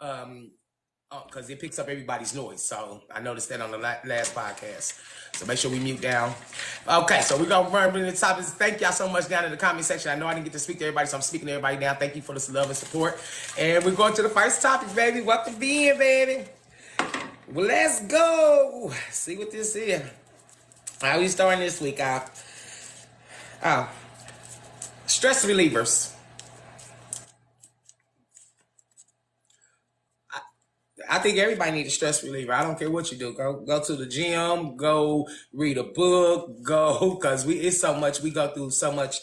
because it picks up everybody's noise. So I noticed that on the last podcast. So make sure we mute down. Okay, so we're going to run into the topics. Thank y'all so much down in the comment section. I know I didn't get to speak to everybody, so I'm speaking to everybody now. Thank you for this love and support. And we're going to the first topic, baby. Welcome in, baby. Well, let's go. See what this is. How we starting this week out? Stress relievers. I think everybody needs a stress reliever. I don't care what you do. Go to the gym. Go read a book. Go, because it's so much. We go through so much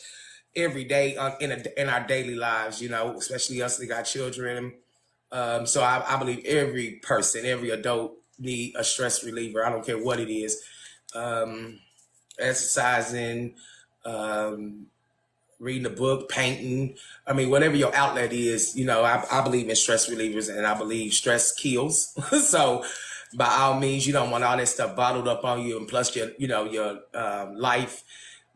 every day in our daily lives. You know, especially us that got children. So I believe every person, every adult, need a stress reliever. I don't care what it is. Exercising, reading a book, painting. I mean, whatever your outlet is, you know, I believe in stress relievers, and I believe stress kills. So by all means, you don't want all that stuff bottled up on you. And plus your life,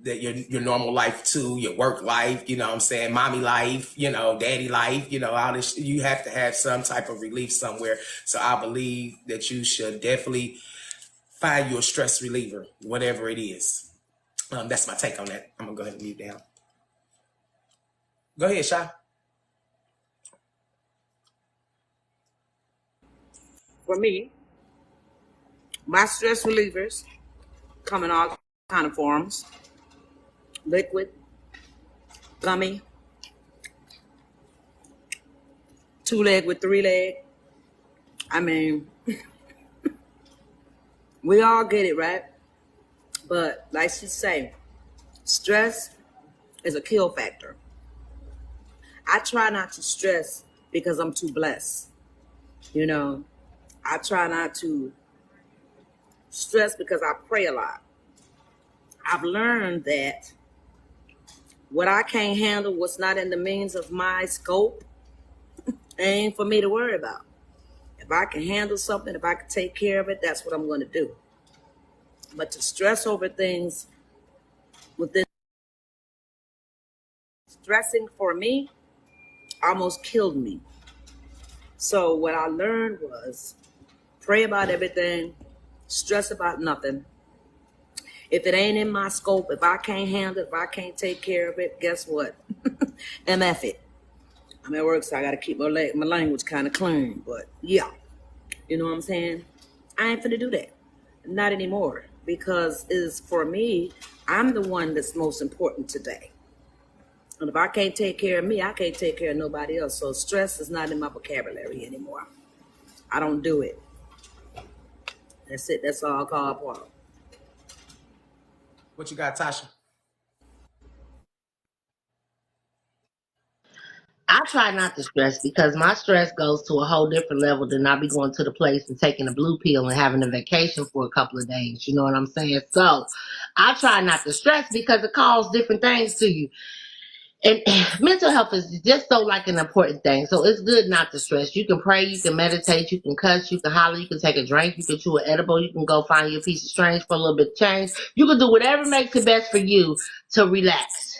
that your normal life too, your work life, you know what I'm saying? Mommy life, you know, daddy life, you know, all this, you have to have some type of relief somewhere. So I believe that you should definitely find you a stress reliever, whatever it is. That's my take on that. I'm gonna go ahead and mute down. Go ahead, Shy. For me, my stress relievers come in all kind of forms: liquid, gummy, 2-leg with 3-leg. I mean, we all get it, right? But like she say, stress is a kill factor. I try not to stress because I'm too blessed. You know, I try not to stress because I pray a lot. I've learned that what I can't handle, what's not in the means of my scope, ain't for me to worry about. If I can handle something, if I can take care of it, that's what I'm going to do. But to stress over things within stressing for me almost killed me. So what I learned was pray about everything, stress about nothing. If it ain't in my scope, if I can't handle it, if I can't take care of it, guess what? MF it. I'm at work, so I got to keep my language kind of clean. But yeah, you know what I'm saying? I ain't finna do that. Not anymore. Because it's for me, I'm the one that's most important today. And if I can't take care of me, I can't take care of nobody else. So stress is not in my vocabulary anymore. I don't do it. That's it. That's all I call for. What you got, Tasha? I try not to stress because my stress goes to a whole different level than I be going to the place and taking a blue pill and having a vacation for a couple of days. You know what I'm saying? So I try not to stress because it calls different things to you. And mental health is just so like an important thing. So it's good not to stress. You can pray, you can meditate, you can cuss, you can holler, you can take a drink, you can chew an edible, you can go find your piece of strange for a little bit of change. You can do whatever makes it best for you to relax.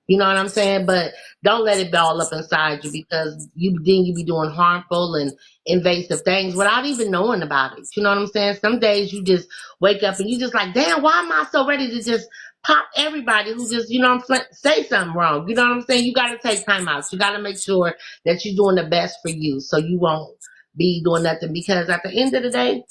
You know what I'm saying? But don't let it ball up inside you, because you be doing harmful and invasive things without even knowing about it. You know what I'm saying? Some days you just wake up and you just like, damn, why am I so ready to just pop everybody who just, you know what I'm saying, say something wrong? You know what I'm saying? You got to take time out. You got to make sure that you're doing the best for you, so you won't be doing nothing, because at the end of the day,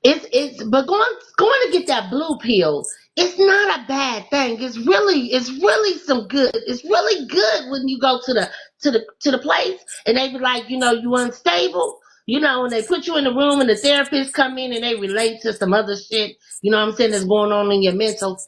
but going to get that blue pill, it's not a bad thing. It's really some good. It's really good when you go to the place and they be like, you know, you unstable, you know, and they put you in the room and the therapists come in and they relate to some other shit, you know what I'm saying, that's going on in your mental.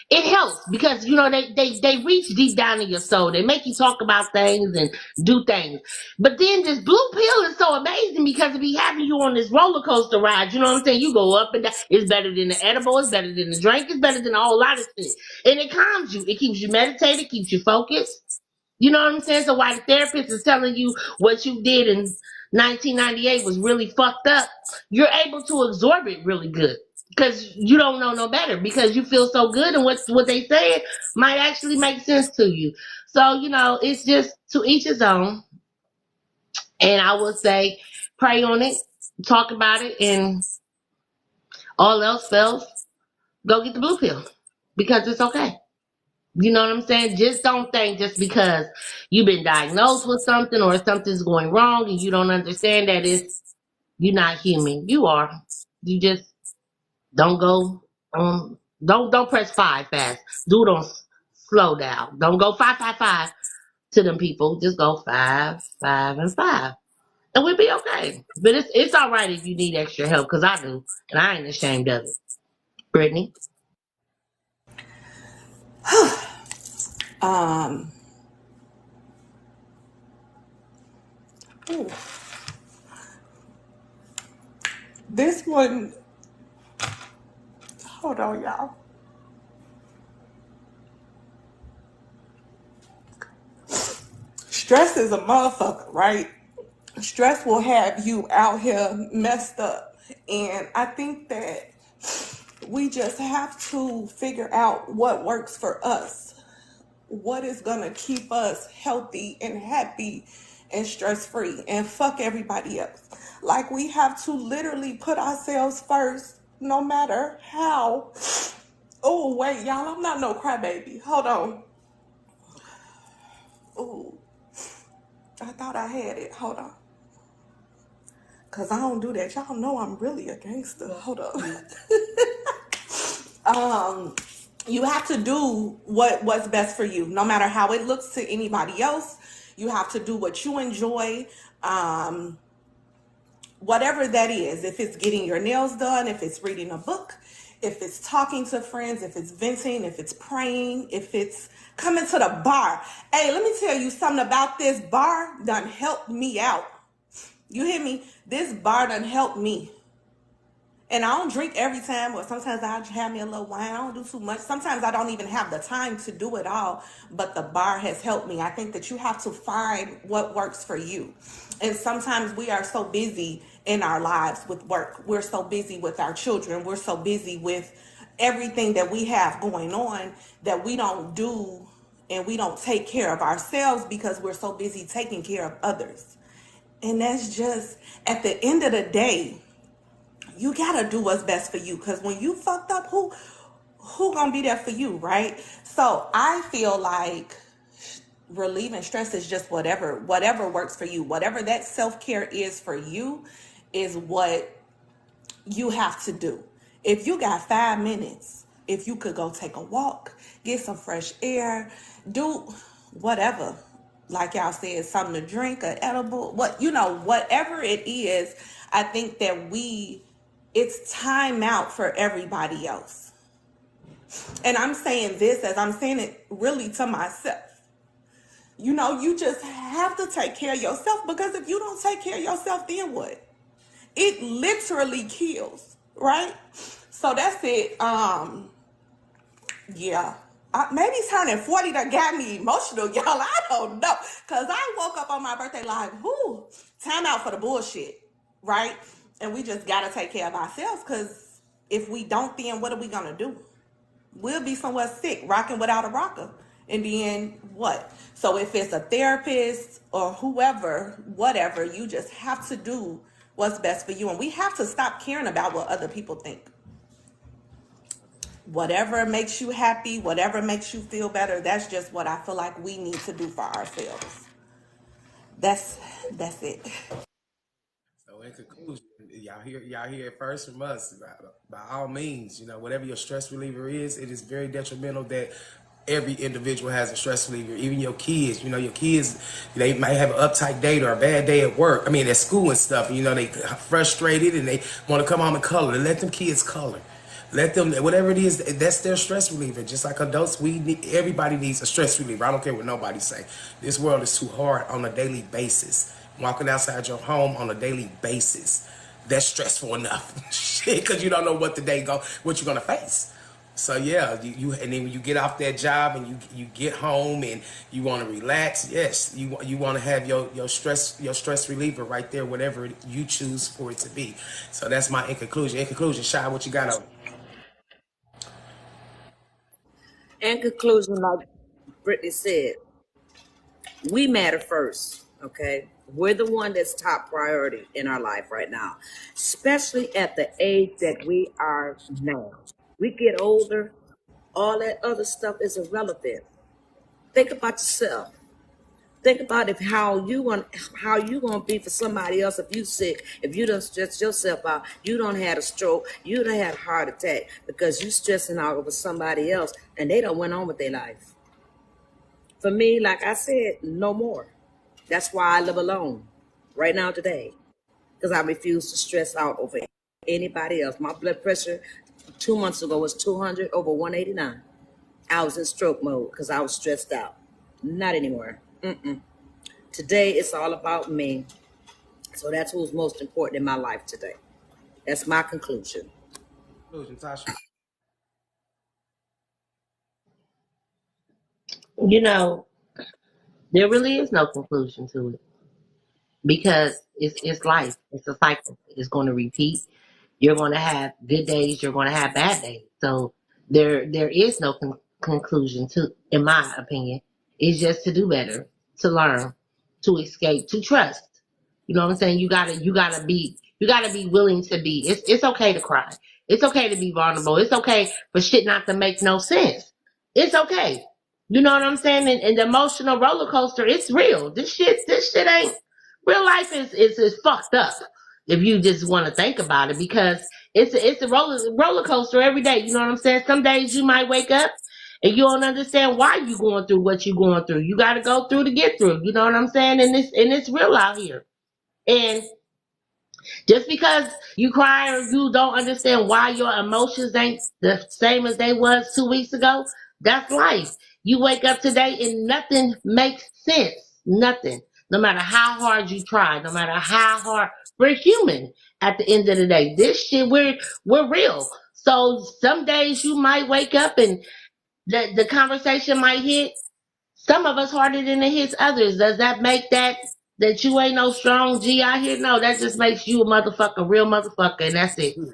It helps because, you know, they reach deep down in your soul. They make you talk about things and do things. But then this blue pill is so amazing because it be having you on this roller coaster ride. You know what I'm saying? You go up and down. It's better than the edible. It's better than the drink. It's better than a whole lot of shit. And it calms you. It keeps you meditated, keeps you focused. You know what I'm saying? So while the therapist is telling you what you did in 1998 was really fucked up, you're able to absorb it really good. Because you don't know no better, because you feel so good, and what they say might actually make sense to you. So, you know, it's just to each his own. And I would say pray on it, talk about it, and all else fails, go get the blue pill because it's okay. You know what I'm saying? Just don't think just because you've been diagnosed with something or something's going wrong and you don't understand that you're not human. You are. You just don't go don't press 5 fast. Do it on slow down. Don't go 5 to them people. Just go 5, 5, and 5. And we'll be okay. But it's all right if you need extra help, because I do. And I ain't ashamed of it. Brittany? Um, ooh, this one, hold on, y'all. Stress is a motherfucker, right? Stress will have you out here messed up. And I think that we just have to figure out what works for us. What is gonna keep us healthy and happy and stress free, and fuck everybody else. Like, we have to literally put ourselves first, no matter how. Oh wait, y'all, I'm not no crybaby. Hold on. Oh, I thought I had it. Hold on. Cause I don't do that. Y'all know I'm really a gangster. Hold on. You have to do what's best for you, no matter how it looks to anybody else. You have to do what you enjoy. Whatever that is, if it's getting your nails done, if it's reading a book, if it's talking to friends, if it's venting, if it's praying, if it's coming to the bar. Hey, let me tell you something about this bar done helped me out. You hear me? This bar done helped me. And I don't drink every time, but sometimes I have me a little wine. I don't do too much. Sometimes I don't even have the time to do it all, but the bar has helped me. I think that you have to find what works for you. And sometimes we are so busy in our lives with work. We're so busy with our children. We're so busy with everything that we have going on that we don't do, and we don't take care of ourselves because we're so busy taking care of others. And that's just, at the end of the day, you gotta do what's best for you, because when you fucked up, who gonna be there for you, right? So I feel like relieving stress is just whatever works for you. Whatever that self-care is for you is what you have to do. If you got 5 minutes, if you could go take a walk, get some fresh air, do whatever, like y'all said, something to drink, an edible, whatever it is. I think that it's time out for everybody else. And I'm saying this as I'm saying it really to myself. You just have to take care of yourself, because if you don't take care of yourself, then what? It literally kills, right? So that's it. Yeah. Maybe turning 40 that got me emotional, y'all. I don't know. Because I woke up on my birthday like, whoo, time out for the bullshit, right? And we just got to take care of ourselves, because if we don't, then what are we going to do? We'll be somewhere sick, rocking without a rocker. And then what? So if it's a therapist or whoever, whatever, you just have to do what's best for you. And we have to stop caring about what other people think. Whatever makes you happy, whatever makes you feel better, that's just what I feel like we need to do for ourselves. That's it. So in conclusion, y'all hear it first from us. By all means, whatever your stress reliever is, it is very detrimental that every individual has a stress reliever. Even your kids, your kids, they might have an uptight day or a bad day at work. I mean, at school and stuff. They frustrated and they want to come home and color. Let them kids color. Let them, whatever it is, that's their stress reliever. Just like adults, everybody needs a stress reliever. I don't care what nobody say. This world is too hard on a daily basis. Walking outside your home on a daily basis, that's stressful enough. Shit, because you don't know what what you're gonna face. So yeah, and then when you get off that job and you get home and you want to relax, yes, you want to have your stress reliever right there, whatever you choose for it to be. So that's my in conclusion. In conclusion, Shy, what you got on? In conclusion, like Brittany said, we matter first. Okay, we're the one that's top priority in our life right now, especially at the age that we are now. We get older, all that other stuff is irrelevant. Think about yourself. Think about if how you gonna be for somebody else if you sick, if you don't stress yourself out, you don't had a stroke, you don't had a heart attack because you stressing out over somebody else and they don't went on with their life. For me, like I said, no more. That's why I live alone right now today. Because I refuse to stress out over anybody else. My blood pressure 2 months ago was 200 over 189. I was in stroke mode because I was stressed out. Not anymore. Today, it's all about me. So that's who's most important in my life today. That's my conclusion. Conclusion, Tasha. You know, there really is no conclusion to it because it's life. It's a cycle. It's going to repeat. You're going to have good days. You're going to have bad days. So there is no conclusion to, in my opinion. It's just to do better, to learn, to escape, to trust. You know what I'm saying? You gotta be willing to be. It's okay to cry. It's okay to be vulnerable. It's okay for shit not to make no sense. It's okay. You know what I'm saying? And the emotional roller coaster, it's real. This shit ain't real life is fucked up if you just want to think about it because it's a roller coaster every day. You know what I'm saying? Some days you might wake up and you don't understand why you going through what you going through. You got to go through to get through. You know what I'm saying? And it's real out here. And just because you cry or you don't understand why your emotions ain't the same as they was 2 weeks ago, that's life. You wake up today and nothing makes sense. Nothing. No matter how hard you try, no matter how hard we're human at the end of the day. This shit we're real. So some days you might wake up and the conversation might hit some of us harder than it hits others. Does that make that you ain't no strong G out here? No, that just makes you a motherfucker, real motherfucker, and that's it. Right.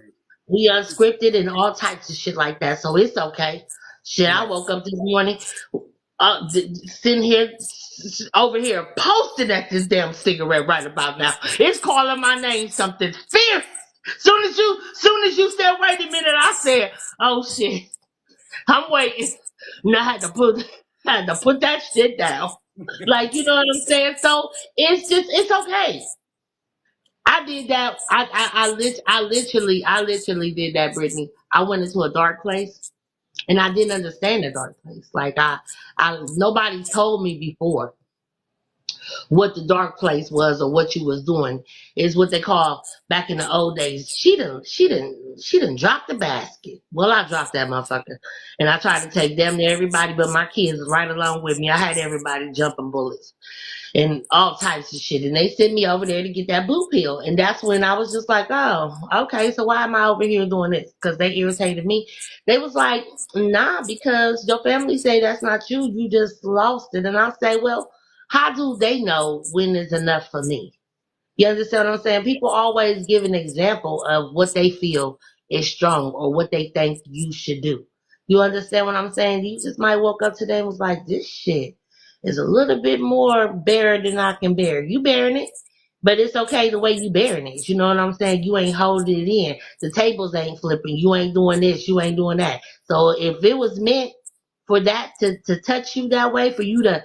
We unscripted and all types of shit like that, so it's okay. Shit, I Right. woke up this morning, sitting here, over here, posting at this damn cigarette right about now. It's calling my name something fierce. Soon as you said, wait a minute, I said, oh shit. I'm waiting. Now I had to put that shit down. Like you know what I'm saying? So it's okay. I did that. I literally did that, Brittany. I went into a dark place and I didn't understand the dark place. Like I nobody told me before what the dark place was or what you was doing is what they call back in the old days. She didn't drop the basket. Well, I dropped that motherfucker, and I tried to take damn near everybody, but my kids was right along with me. I had everybody jumping bullets and all types of shit, and they sent me over there to get that blue pill, and that's when I was just like, oh, okay, so why am I over here doing this? Because they irritated me. They was like, nah, because your family say that's not you. You just lost it, and I say, well, how do they know when is enough for me? You understand what I'm saying? People always give an example of what they feel is strong or what they think you should do. You understand what I'm saying? You just might woke up today and was like, this shit is a little bit more bear than I can bear. You bearing it, but it's okay the way you bearing it. You know what I'm saying? You ain't holding it in. The tables ain't flipping. You ain't doing this. You ain't doing that. So if it was meant for that to touch you that way, for you to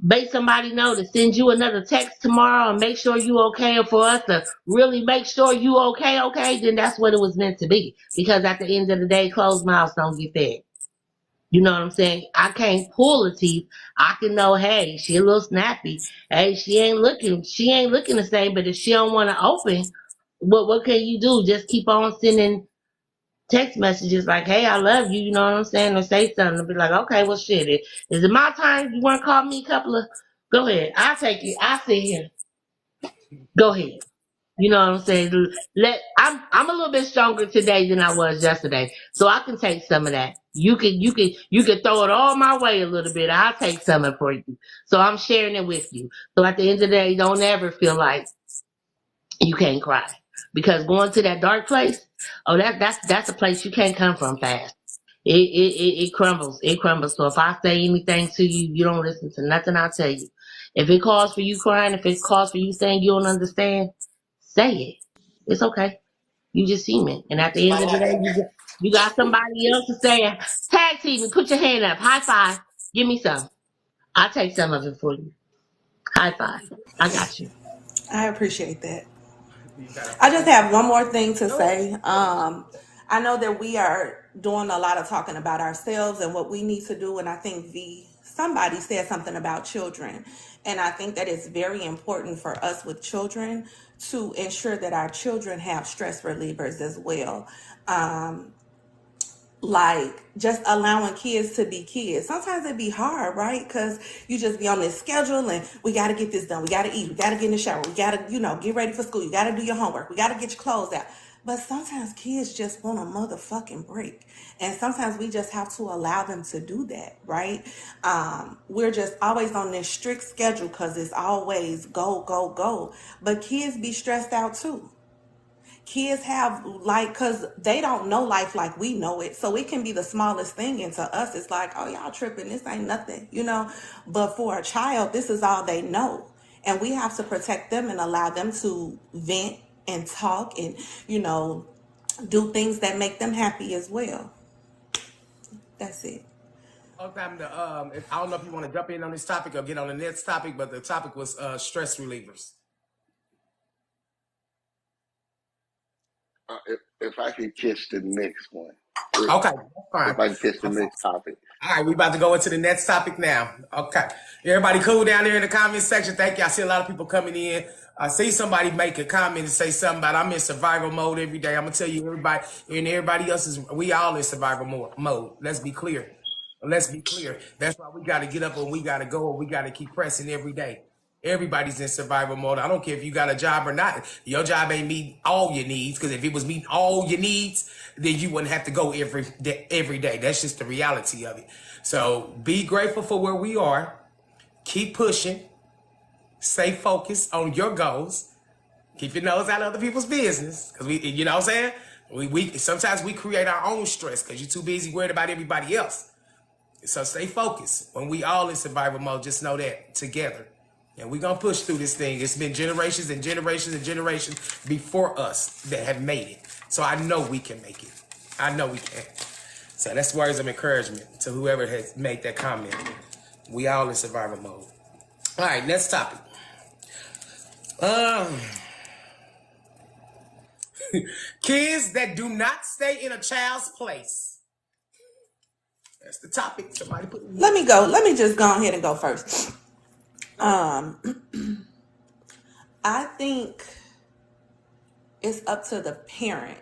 make somebody know to send you another text tomorrow and make sure you okay, or for us to really make sure you okay, then that's what it was meant to be. Because at the end of the day, closed mouths don't get fed. You know what I'm saying? I can't pull the teeth. I can know, hey, she a little snappy. Hey, she ain't looking the same, but if she don't want to open, what can you do? Just keep on sending text messages like, hey, I love you, you know what I'm saying? Or say something and be like, okay, well, shit. Is it my time? You want to call me a couple of, go ahead. I'll take it. I'll sit here. Go ahead. You know what I'm saying? I'm a little bit stronger today than I was yesterday. So I can take some of that. You can throw it all my way a little bit. I'll take some of it for you. So I'm sharing it with you. So at the end of the day, don't ever feel like you can't cry. Because going to that dark place, oh that's a place you can't come from fast. It crumbles. It crumbles. So if I say anything to you, you don't listen to nothing I tell you. If it calls for you crying, if it calls for you saying you don't understand, say it. It's okay. You just human. And at the end of the day, you got somebody else to say, tag team me, put your hand up, high five, give me some. I'll take some of it for you. High five. I got you. I appreciate that. You gotta I just have one more thing to do it. say. I know that we are doing a lot of talking about ourselves and what we need to do, and I think somebody said something about children, and I think that it's very important for us with children to ensure that our children have stress relievers as well. Like just allowing kids to be kids. Sometimes it be hard, right? Because you just be on this schedule and we got to get this done. We got to eat. We got to get in the shower. We got to, get ready for school. You got to do your homework. We got to get your clothes out. But sometimes kids just want a motherfucking break. And sometimes we just have to allow them to do that, right? We're just always on this strict schedule because it's always go, go, go. But kids be stressed out too. Kids have because they don't know life like we know it, so it can be the smallest thing, and to us it's like, oh, y'all tripping, this ain't nothing. But for a child, this is all they know, and we have to protect them and allow them to vent and talk and do things that make them happy as well. That's it. All time to I don't know if you want to jump in on this topic or get on the next topic, but the topic was stress relievers. If I could catch the next one, Okay, that's fine. if I can catch the next topic. All right, we about to go into the next topic now. Okay. Everybody cool down there in the comment section? Thank you. I see a lot of people coming in. I see somebody make a comment and say something about I'm in survival mode every day. I'm going to tell you everybody, and everybody else we all in survival mode. Let's be clear. Let's be clear. That's why we got to get up and we got to go and we got to keep pressing every day. Everybody's in survival mode. I don't care if you got a job or not. Your job ain't meeting all your needs, because if it was meeting all your needs, then you wouldn't have to go every day. That's just the reality of it. So be grateful for where we are. Keep pushing. Stay focused on your goals. Keep your nose out of other people's business, because you know what I'm saying? We sometimes we create our own stress because you're too busy worried about everybody else. So stay focused. When we all in survival mode, just know that together. And we're going to push through this thing. It's been generations and generations and generations before us that have made it. So I know we can make it. I know we can. So that's words of encouragement to whoever has made that comment. We all in survival mode. All right, next topic. Kids that do not stay in a child's place. That's the topic. Somebody put it in. Let me go. Let me just go ahead and go first. I think it's up to the parent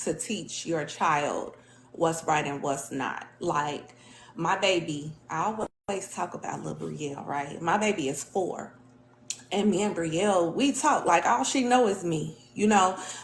to teach your child what's right and what's not. Like my baby, I always talk about little Brielle, right? My baby is 4. And me and Brielle, we talk like all she know is me,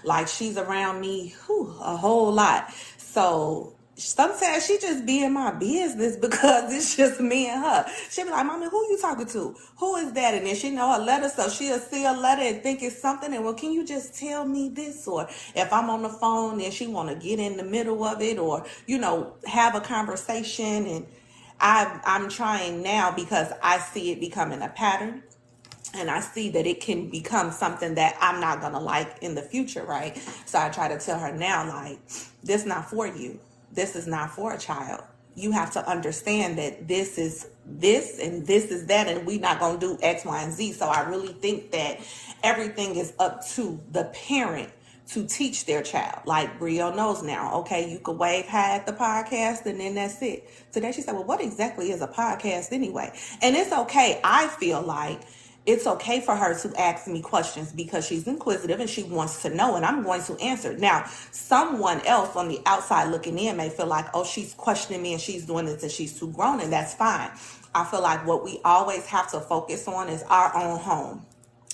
like she's around me a whole lot. So sometimes she just be in my business because it's just me and her. She'll be like, Mommy, who you talking to? Who is that? And then she know a letter, so she'll see a letter and think it's something. And well, can you just tell me this? Or if I'm on the phone, then she want to get in the middle of it, or have a conversation. And I'm trying now because I see it becoming a pattern. And I see that it can become something that I'm not going to like in the future, right? So I try to tell her now, like, this is not for you. This is not for a child. You have to understand that this is this and this is that, and we're not going to do X, Y, and Z. So I really think that everything is up to the parent to teach their child. Like Brielle knows now, okay, you could wave hi at the podcast and then that's it. Today she said, well, what exactly is a podcast anyway? And it's okay. I feel like it's okay for her to ask me questions because she's inquisitive and she wants to know, and I'm going to answer. Now, someone else on the outside looking in may feel like, oh, she's questioning me and she's doing this and she's too grown, and that's fine. I feel like what we always have to focus on is our own home.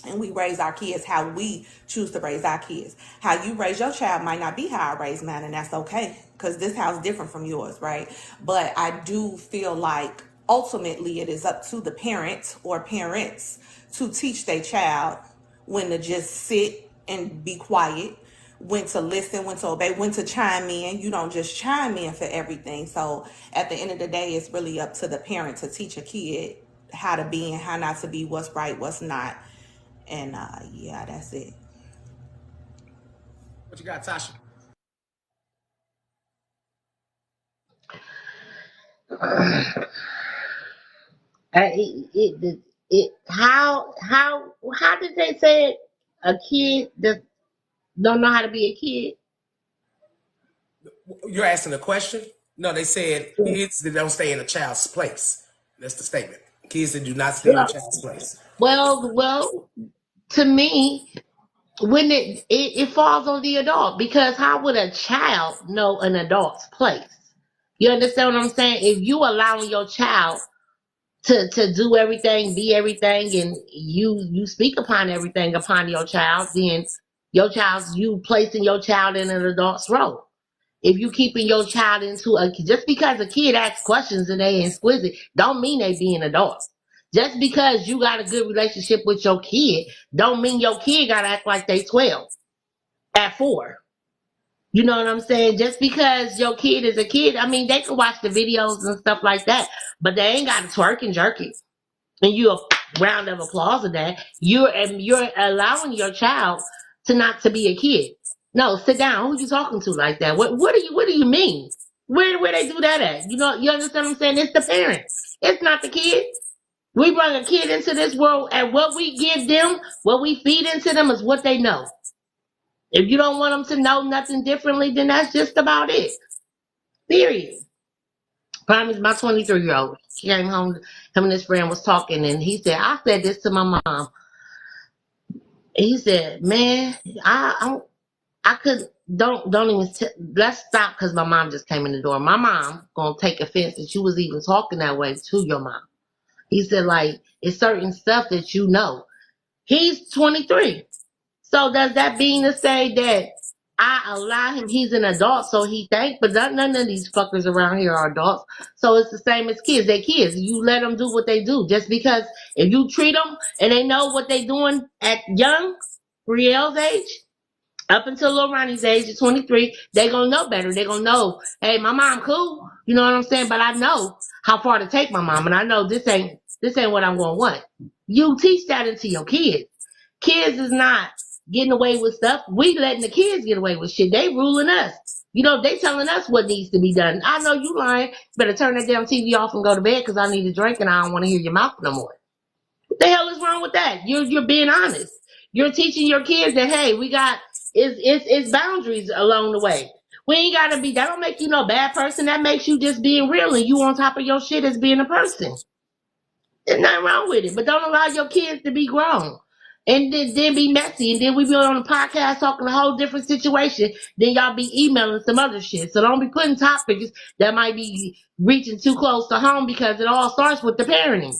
And we raise our kids how we choose to raise our kids. How you raise your child might not be how I raise mine, and that's okay, because this house is different from yours, right? But I do feel like ultimately it is up to the parent or parents to teach their child when to just sit and be quiet, when to listen, when to obey, when to chime in. You don't just chime in for everything. So at the end of the day, it's really up to the parent to teach a kid how to be and how not to be, what's right, what's not. And yeah, that's it. What you got, Tasha? How did they say it? A kid that don't know how to be a kid. You're asking a question? No, they said kids that don't stay in a child's place. That's the statement. Kids that do not stay in a Well, child's place. well, to me, when it falls on the adult, because how would a child know an adult's place? You understand what I'm saying? If you allowing your child to do everything, be everything, and you speak upon everything upon your child, then you placing your child in an adult's role. If you keeping your child into just because a kid asks questions and they exquisite, don't mean they being adults. Just because you got a good relationship with your kid, don't mean your kid gotta act like they 12 at 4. You know what I'm saying? Just because your kid is a kid, I mean, they can watch the videos and stuff like that, but they ain't got to twerk and jerk it. And you a round of applause of that. You're allowing your child to be a kid. No, sit down. Who you talking to like that? What do you mean? Where they do that at? You know, you understand what I'm saying? It's the parent. It's not the kid. We bring a kid into this world, and what we give them, what we feed into them, is what they know. If you don't want them to know nothing differently, then that's just about it. Period. Prime is my 23-year-old. She came home. Him and his friend was talking, and he said, "I said this to my mom." He said, "Man, I could don't even let's stop because my mom just came in the door. My mom gonna take offense that you was even talking that way to your mom." He said, "Like it's certain stuff that you know." He's 23. So does that mean to say that I allow him? He's an adult, so he think. But none of these fuckers around here are adults. So it's the same as kids. They're kids. You let them do what they do. Just because if you treat them and they know what they doing at young, Riel's age, up until Lil Ronnie's age of 23, they gonna know better. They gonna know, hey, my mom cool. You know what I'm saying? But I know how far to take my mom, and I know this ain't what I'm gonna want. You teach that into your kids. Kids is not getting away with stuff. We letting the kids get away with shit. They ruling us. You know, they telling us what needs to be done. I know you lying. Better turn that damn TV off and go to bed because I need a drink and I don't want to hear your mouth no more. What the hell is wrong with that? You're being honest. You're teaching your kids that hey, we got it's boundaries along the way. We ain't gotta be. That don't make you no bad person. That makes you just being real and you on top of your shit as being a person. There's nothing wrong with it, but don't allow your kids to be grown. And then be messy, and then we be on a podcast talking a whole different situation. Then y'all be emailing some other shit. So don't be putting topics that might be reaching too close to home because it all starts with the parenting.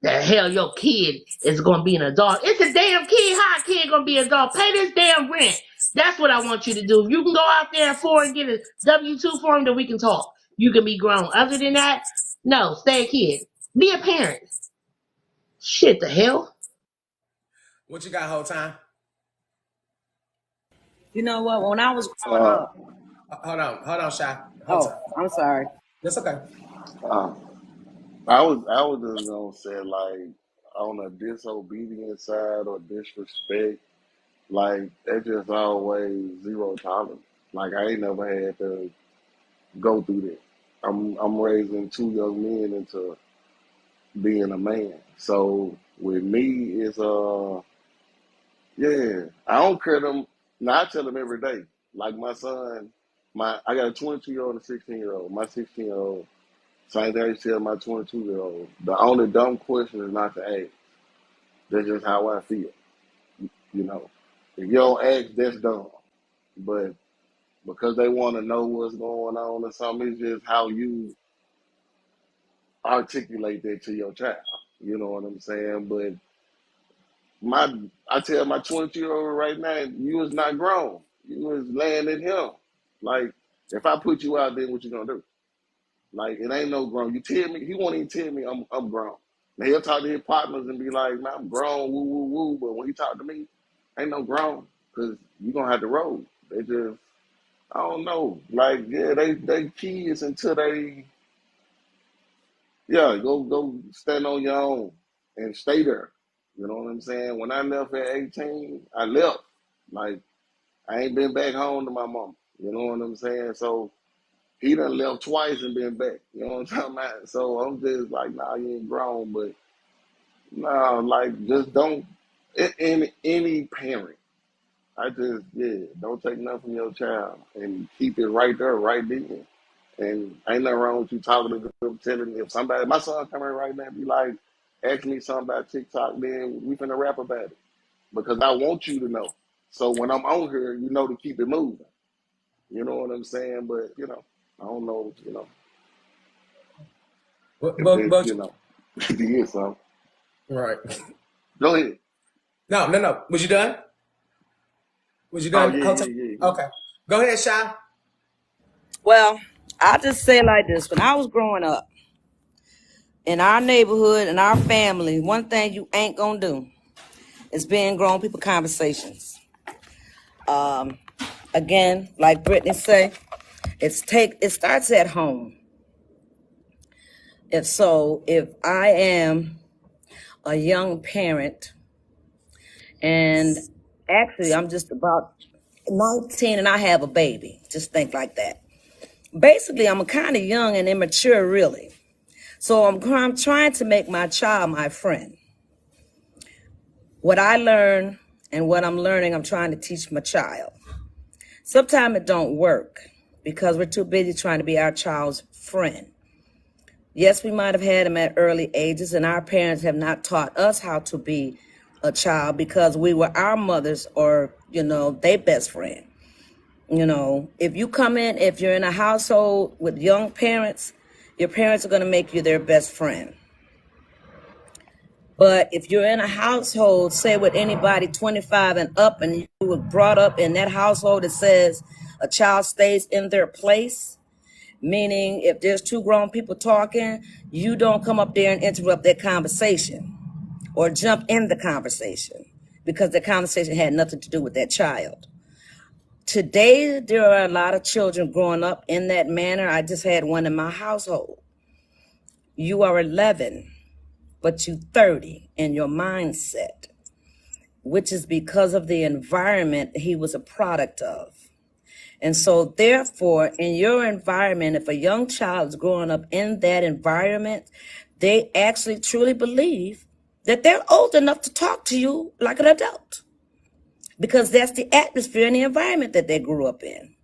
The hell your kid is gonna be an adult. It's a damn kid. How a kid gonna be an adult? Pay this damn rent. That's what I want you to do. If you can go out there and get a W-2 form, then we can talk. You can be grown. Other than that, no, stay a kid. Be a parent. Shit, the hell? What you got, whole time? You know what? When I was growing Uh, up, Hold on, Shy. Whole oh, time. I'm sorry. That's okay. uh, I was just gonna say like on a disobedient side or disrespect, like that's just always zero tolerance. Like I ain't never had to go through that. I'm raising two young men into being a man. So with me, it's yeah. I don't care them. Now I tell them every day. Like my son, I got a 22-year-old and a 16-year-old. My 16-year-old, same thing I tell my 22-year-old. The only dumb question is not to ask. That's just how I feel. You know, if you don't ask, that's dumb. But because they want to know what's going on or something, it's just how you articulate that to your child. You know what I'm saying? But my I tell my 22-year-old right now, you was not grown. You was laying in him. Like if I put you out there, what you gonna do? Like it ain't no grown. You tell me he won't even tell me I'm grown. Now he'll talk to his partners and be like, man, I'm grown, woo woo woo. But when he talk to me, ain't no grown because you gonna have to roll. They just I don't know. Like yeah, they kids until they Yeah, go stand on your own and stay there. You know what I'm saying? When I left at 18, I left. Like I ain't been back home to my mom. You know what I'm saying? So he done left twice and been back. You know what I'm talking about? So I'm just like, nah, you ain't grown, but nah, like just don't. Any parent, I just don't take nothing from your child and keep it right there, right then. And ain't nothing wrong with you talking to them, telling if somebody, my son come in right now, be like, ask me something about TikTok, then we finna rap about it because I want you to know. So when I'm on here, you know to keep it moving. You know what I'm saying? But I don't know. But, If but, it, but if it is something. right. Go ahead. No. Was you done? Was you Oh done? yeah, Hotel? yeah, yeah, yeah. Okay. Go ahead, Shy. Well, I just say it like this. When I was growing up in our neighborhood and our family, one thing you ain't gonna do is be in grown people conversations. Again, like Brittany say, it starts at home. If I am a young parent and actually I'm just about 19 and I have a baby, just think like that. Basically, I'm kind of young and immature, really. So I'm trying to make my child my friend. What I learn and what I'm learning, I'm trying to teach my child. Sometimes it don't work because we're too busy trying to be our child's friend. Yes, we might have had them at early ages, and our parents have not taught us how to be a child because we were our mothers or, their best friend. If you're in a household with young parents, your parents are going to make you their best friend. But if you're in a household, say with anybody 25 and up, and you were brought up in that household that says a child stays in their place, meaning if there's two grown people talking, you don't come up there and interrupt that conversation or jump in the conversation because the conversation had nothing to do with that child. Today, there are a lot of children growing up in that manner. I just had one in my household. You are 11, but you 30 in your mindset, which is because of the environment he was a product of. And so therefore, in your environment, if a young child is growing up in that environment, they actually truly believe that they're old enough to talk to you like an adult because that's the atmosphere and the environment that they grew up in.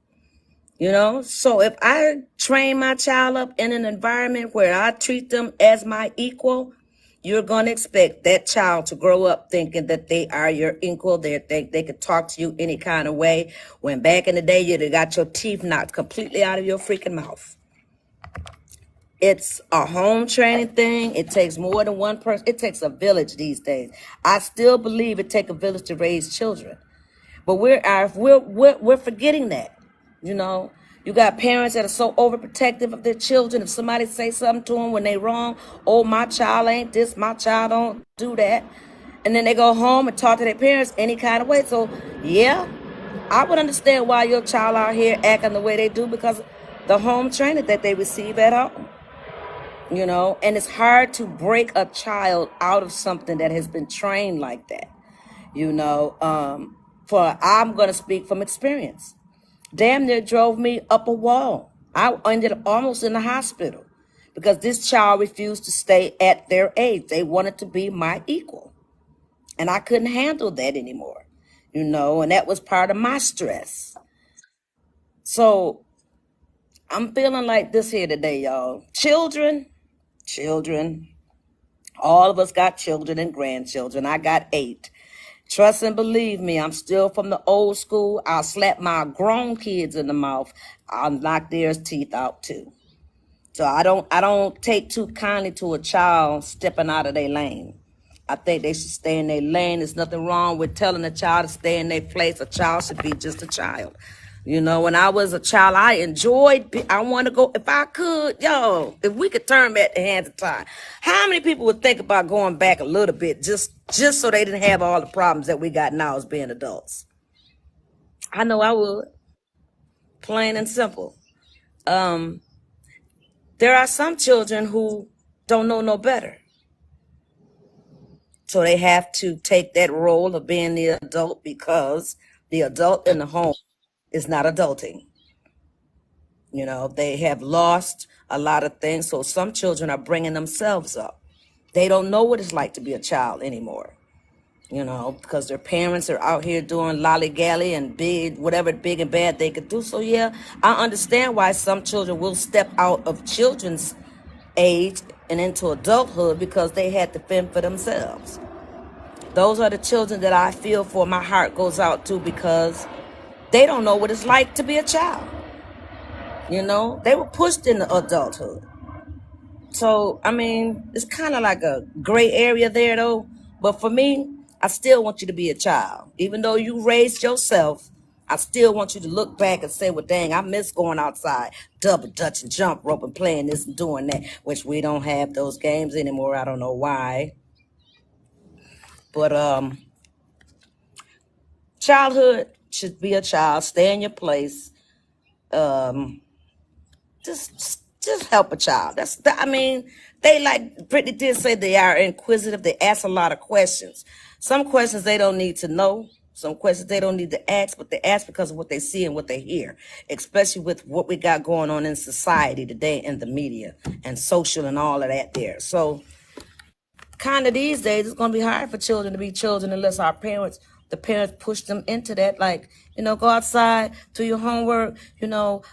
So if I train my child up in an environment where I treat them as my equal, you're going to expect that child to grow up thinking that they are your equal. They think they could talk to you any kind of way. When back in the day, you'd have got your teeth knocked completely out of your freaking mouth. It's a home training thing. It takes more than one person. It takes a village these days. I still believe it takes a village to raise children. But we're forgetting that. You got parents that are so overprotective of their children. If somebody say something to them when they wrong, oh, my child ain't this, my child don't do that. And then they go home and talk to their parents any kind of way. So, yeah, I would understand why your child out here acting the way they do because the home training that they receive at home. And it's hard to break a child out of something that has been trained like that. For I'm going to speak from experience. Damn near drove me up a wall. I ended up almost in the hospital because this child refused to stay at their age. They wanted to be my equal. And I couldn't handle that anymore, and that was part of my stress. So I'm feeling like this here today, y'all. Children, all of us got children and grandchildren. I got 8. Trust and believe me, I'm still from the old school. I'll slap my grown kids in the mouth. I'll knock their teeth out too. So I don't take too kindly to a child stepping out of their lane. I think they should stay in their lane. There's nothing wrong with telling a child to stay in their place. A child should be just a child. When I was a child, I want to go, if I could, if we could turn back the hands of time, how many people would think about going back a little bit just so they didn't have all the problems that we got now as being adults? I know I would, plain and simple. There are some children who don't know no better. So they have to take that role of being the adult because the adult in the home is not adulting. You know, they have lost a lot of things. So some children are bringing themselves up. They don't know what it's like to be a child anymore, you know, because their parents are out here doing lollygally and big, whatever big and bad they could do. So, yeah, I understand why some children will step out of children's age and into adulthood because they had to fend for themselves. Those are the children that I feel for. My heart goes out to because they don't know what it's like to be a child. You know, they were pushed into adulthood. So, I mean, it's kind of like a gray area there, though. But for me, I still want you to be a child. Even though you raised yourself, I still want you to look back and say, well, dang, I miss going outside, double dutch and jump rope and playing this and doing that, which we don't have those games anymore. I don't know why. But childhood should be a child. Stay in your place. Just help a child. I mean, they, like Brittany did say, they are inquisitive. They ask a lot of questions. Some questions they don't need to know. Some questions they don't need to ask, but they ask because of what they see and what they hear, especially with what we got going on in society today and the media and social and all of that there. So kind of these days, it's going to be hard for children to be children unless the parents push them into that. Like, you know, go outside, do your homework, you know,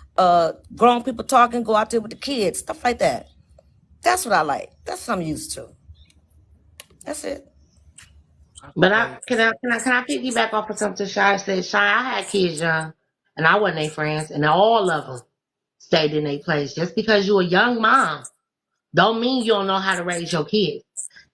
grown people talking, go out there with the kids, stuff like that. That's what I like. That's what I'm used to. That's it. But can I piggyback off of something Shy said? Shy, I had kids young, and I wasn't their friends, and all of them stayed in their place. Just because you're a young mom, don't mean you don't know how to raise your kids.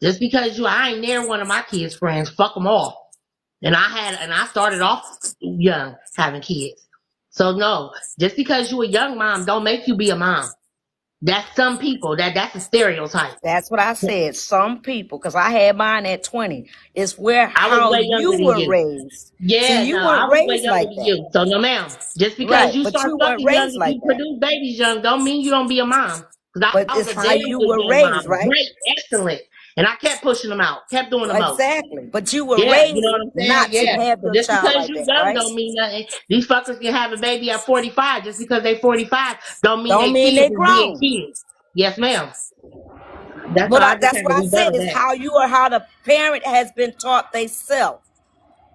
Just because I ain't near one of my kids' friends, fuck them all. And I started off young having kids. So no, just because you're a young mom, don't make you be a mom. That's some people. That's a stereotype. That's what I said. Some people, because I had mine at 20. It's where I was how way younger you than were you. raised. See, Yeah, you no, I weren't was way raised younger like than that. you. So no, ma'am. Just because Right. you But start you weren't fucking young raised and like you that. produce babies young, don't mean you don't be a mom. Because But I was it's a how damn you good were young raised, mom. right? Great, excellent. And I kept pushing them out, kept doing the most. Exactly. But you were Yeah, you know raised what I'm saying? not to Yeah. have So your just child because like you that, young right? don't mean nothing. These fuckers can have a baby at 45. Just because they 45 don't mean Don't they mean kids they is being grown. kids. Yes, ma'am. That's But why I just that's had what to I said. rebuttal It's that. how you or how the parent has been taught they self.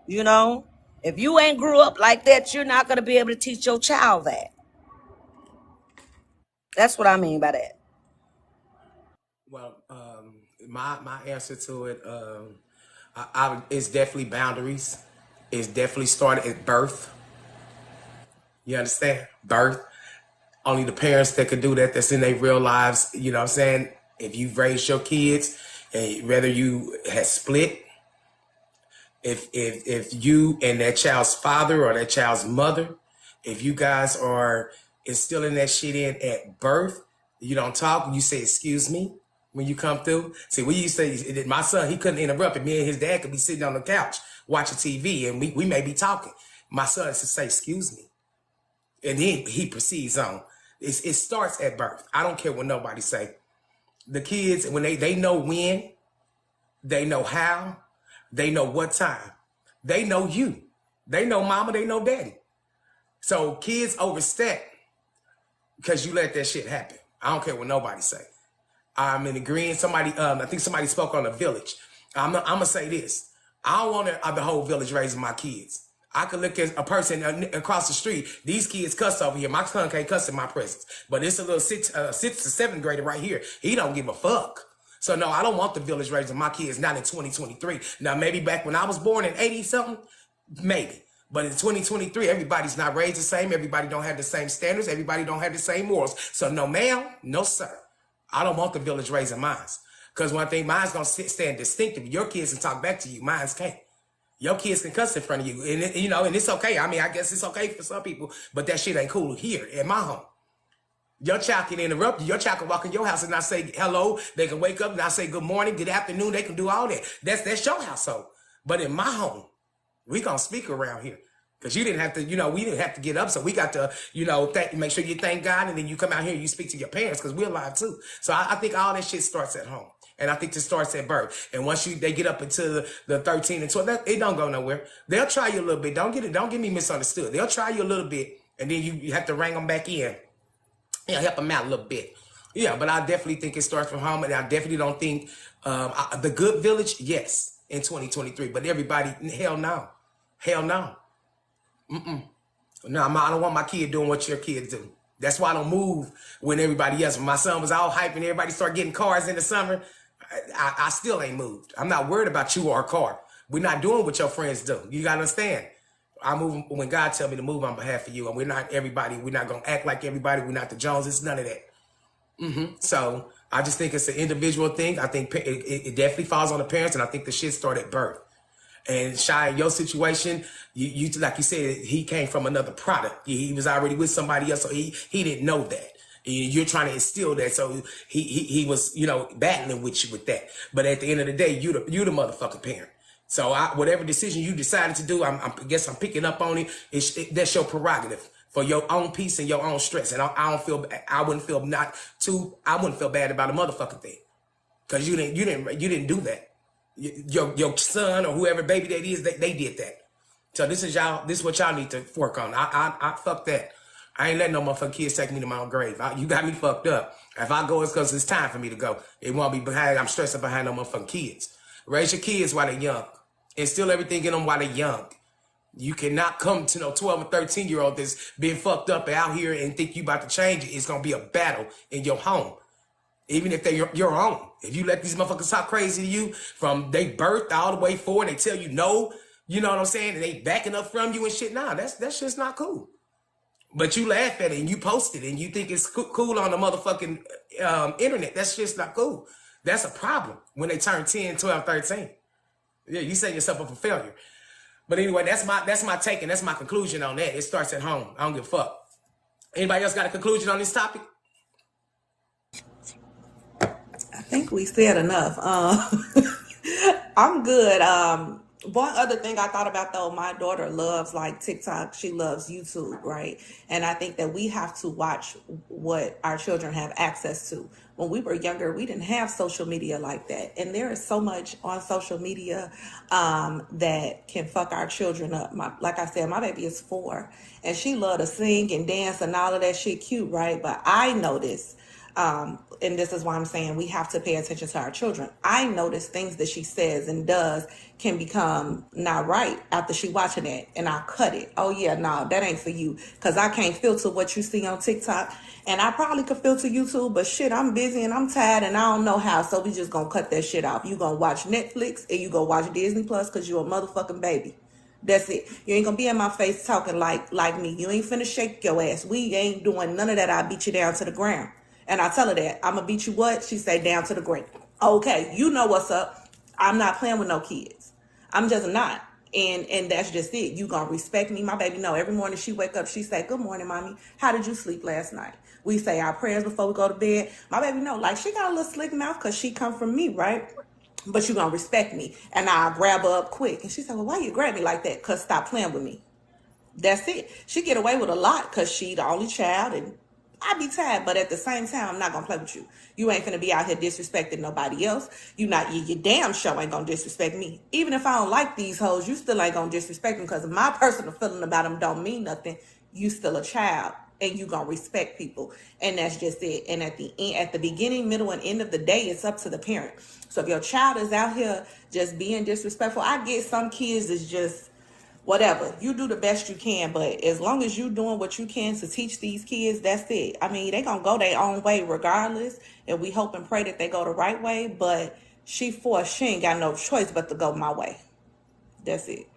You know, if you ain't grew up like that, you're not gonna be able to teach your child that. That's what I mean by that. Well, my answer to it, it's definitely boundaries. It's definitely started at birth. You understand? Birth. Only the parents that could do that. That's in their real lives. You know what I'm saying? If you've raised your kids, and whether you had split, if you and that child's father or that child's mother, if you guys are instilling that shit in at birth, you don't talk. You say excuse me when you come through. See, we used to say my son, he couldn't interrupt it. Me and his dad could be sitting on the couch watching TV, and we may be talking. My son is to say excuse me, and then he proceeds on. It starts at birth. I don't care what nobody say. The kids, when they know when, they know how, they know what time, they know you, they know mama, they know daddy. So kids overstep because you let that shit happen. I don't care what nobody say. I'm in agreement. I think somebody spoke on the village. I'm gonna say this. I don't want the whole village raising my kids. I could look at a person across the street. These kids cuss over here. My son can't cuss in my presence. But it's a little sixth to seventh grader right here. He don't give a fuck. So no, I don't want the village raising my kids. Not in 2023. Now maybe back when I was born in 80 something, maybe. But in 2023, everybody's not raised the same. Everybody don't have the same standards. Everybody don't have the same morals. So no, ma'am, no sir. I don't want the village raising mines. Because one thing, mine's going to stand distinctive. Your kids can talk back to you. Mine's can't. Your kids can cuss in front of you. And, and it's okay. I mean, I guess it's okay for some people. But that shit ain't cool here at my home. Your child can interrupt you. Your child can walk in your house and not say hello. They can wake up and not say good morning, good afternoon. They can do all that. That's your household. But in my home, we going to speak around here. Because you didn't have to, we didn't have to get up. So we got to, make sure you thank God, and then you come out here and you speak to your parents, because we're alive too. So I think all that shit starts at home. And I think it starts at birth. And once they get up into the 13 and 12, it don't go nowhere. They'll try you a little bit. Don't get me misunderstood. They'll try you a little bit, and then you have to wrangle them back in. Help them out a little bit. Yeah, but I definitely think it starts from home, and I definitely don't think the good village, yes, in 2023. But everybody, hell no. Hell no. No, I don't want my kid doing what your kids do. That's why I don't move when everybody else. When my son was all hyping, everybody started getting cars in the summer, I still ain't moved. I'm not worried about you or a car. We're not doing what your friends do. You got to understand. I move when God tell me to move on behalf of you, and we're not everybody. We're not going to act like everybody. We're not the Joneses, none of that. So I just think it's an individual thing. I think it definitely falls on the parents, and I think the shit started at birth. And Shy, in your situation, you like you said, he came from another product. He was already with somebody else, so he didn't know that. You're trying to instill that, so he was battling with you with that. But at the end of the day, you the motherfucking parent. So whatever decision you decided to do, I guess I'm picking up on it. That's your prerogative for your own peace and your own stress. And I wouldn't feel bad about a motherfucking thing, because you didn't do that. Your son or whoever baby that is, they did that. So this is what y'all need to work on. I fuck that. I ain't letting no motherfucking kids take me to my own grave. You got me fucked up. If I go, it's because it's time for me to go. It won't be behind. I'm stressing behind no motherfucking kids. Raise your kids while they're young. Instill everything in them while they're young. You cannot come to no 12 or 13-year-old that's been fucked up out here and think you about to change it. It's going to be a battle in your home. Even if they're your own. If you let these motherfuckers talk crazy to you from they birth all the way forward, and they tell you no, you know what I'm saying? And they backing up from you and shit. Nah, that shit's not cool. But you laugh at it and you post it and you think it's cool on the motherfucking internet. That's just not cool. That's a problem when they turn 10, 12, 13. Yeah, you set yourself up for failure. But anyway, that's my take, and that's my conclusion on that. It starts at home. I don't give a fuck. Anybody else got a conclusion on this topic? I think we said enough. I'm good. One other thing I thought about though, my daughter loves like TikTok. She loves YouTube, right? And I think that we have to watch what our children have access to. When we were younger, we didn't have social media like that. And there is so much on social media that can fuck our children up. Like I said, my baby is 4 and she love to sing and dance and all of that shit cute, right? But I notice and this is why I'm saying we have to pay attention to our children. I notice things that she says and does can become not right after she watching that, and I cut it. Oh yeah, no, that ain't for you, because I can't filter what you see on TikTok, and I probably could filter YouTube, but shit, I'm busy and I'm tired and I don't know how, so we just gonna cut that shit off. You gonna watch Netflix and you gonna watch Disney Plus because you're a motherfucking baby. That's it. You ain't gonna be in my face talking like me. You ain't finna shake your ass. We ain't doing none of that. I beat you down to the ground. And I tell her that. I'm going to beat you what? She say down to the ground. Okay, you know what's up. I'm not playing with no kids. I'm just not. And that's just it. You going to respect me. My baby know every morning she wake up, she say, good morning, mommy. How did you sleep last night? We say our prayers before we go to bed. My baby know, like, she got a little slick mouth because she come from me, right? But you going to respect me. And I'll grab her up quick. And she said, well, why you grab me like that? Because stop playing with me. That's it. She get away with a lot because she the only child, and I be tired, but at the same time, I'm not gonna play with you. You ain't gonna be out here disrespecting nobody else. You damn sure ain't gonna disrespect me. Even if I don't like these hoes, you still ain't gonna disrespect them, because my personal feeling about them don't mean nothing. You still a child, and you gonna respect people, and that's just it. And at the beginning, middle, and end of the day, it's up to the parent. So if your child is out here just being disrespectful, I get some kids is just whatever. You do the best you can, but as long as you doing what you can to teach these kids, that's it. I mean, they gonna go their own way regardless, and we hope and pray that they go the right way, but she ain't got no choice but to go my way. That's it.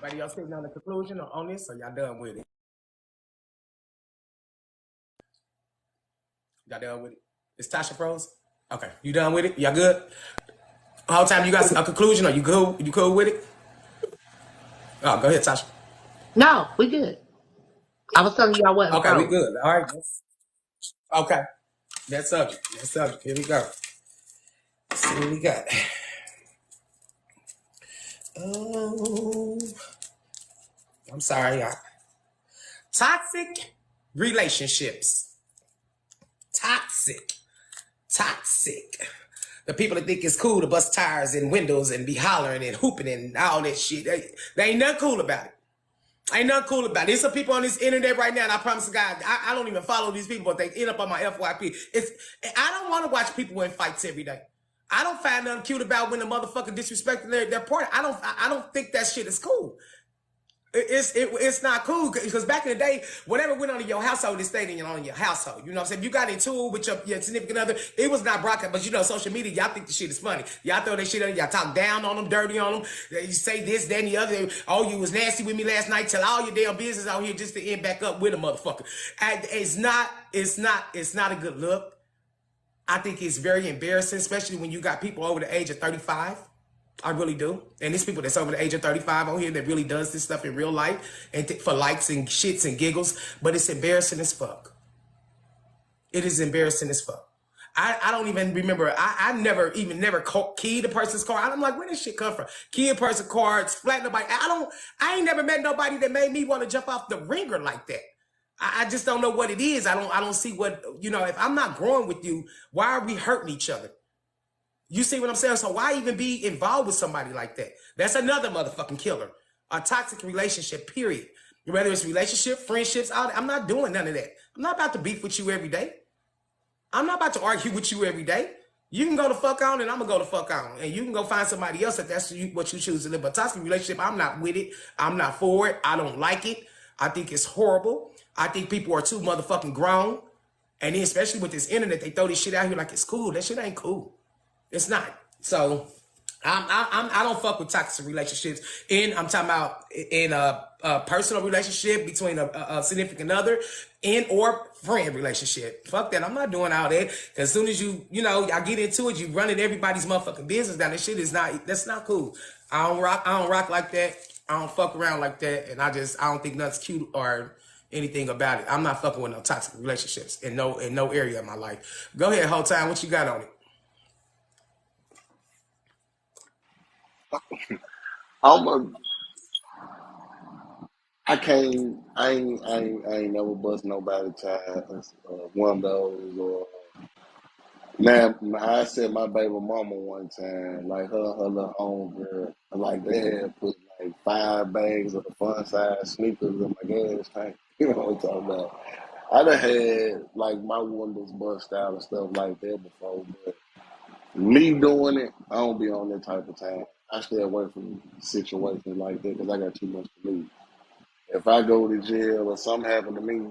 Anybody else sitting on the conclusion or on this, or y'all done with it? Y'all done with it? Is Tasha froze? Okay, you done with it? Y'all good? The whole time you got a conclusion, or you cool with it? Oh, go ahead, Tasha. No, we good. I was telling you I wasn't Okay, we froze. good. All right. Okay. That subject. Here we go. Let's see what we got. Oh. I'm sorry, y'all. Toxic relationships. Toxic. Toxic. The people that think it's cool to bust tires and windows and be hollering and hooping and all that shit. They ain't nothing cool about it. Ain't nothing cool about it. There's some people on this internet right now, and I promise to God, I don't even follow these people, but they end up on my FYP. I don't want to watch people in fights every day. I don't find nothing cute about when the motherfucker disrespecting their partner. I don't think that shit is cool. It's not cool because back in the day, whatever went on in your household, it stayed on your household. You know what I'm saying? If you got into it with your significant other, it was not broadcast. But you know, social media, y'all think the shit is funny. Y'all throw that shit on, y'all talk down on them, dirty on them. You say this, that, and the other. Oh, you was nasty with me last night. Tell all your damn business out here just to end back up with a motherfucker. And it's not a good look. I think it's very embarrassing, especially when you got people over the age of 35. I really do. And there's people that's over the age of 35 on here that really does this stuff in real life and for likes and shits and giggles. But it's embarrassing as fuck. It is embarrassing as fuck. I don't even remember. I never keyed a person's car. I'm like, where did shit come from? Key a person's car, flat nobody. I ain't never met nobody that made me want to jump off the ringer like that. I just don't know what it is. I don't see what, if I'm not growing with you, why are we hurting each other? You see what I'm saying? So why even be involved with somebody like that? That's another motherfucking killer. A toxic relationship, period. Whether it's relationship, friendships, I'm not doing none of that. I'm not about to beef with you every day. I'm not about to argue with you every day. You can go the fuck on and I'm going to go the fuck on. And you can go find somebody else if that's what you choose to live. But toxic relationship, I'm not with it. I'm not for it. I don't like it. I think it's horrible. I think people are too motherfucking grown. And then especially with this internet, they throw this shit out here like it's cool. That shit ain't cool. It's not. So I don't fuck with toxic relationships. And I'm talking about in a personal relationship between a significant other and or friend relationship. Fuck that. I'm not doing all that. As soon as y'all get into it, you running everybody's motherfucking business down. That shit that's not cool. I don't rock like that. I don't fuck around like that. And I don't think nothing's cute or anything about it. I'm not fucking with no toxic relationships in no area of my life. Go ahead, whole time. What you got on it? I'm a, I ain't never bust nobody ties, one of those, or now, I said my baby mama one time, like her little homegirl, like they had put like 5 bags of the fun size sneakers in my gas tank. You know what I'm talking about? I done had like my windows bust out and stuff like that before, but me doing it, I don't be on that type of time. I stay away from situations like that because I got too much to lose. If I go to jail or something happen to me,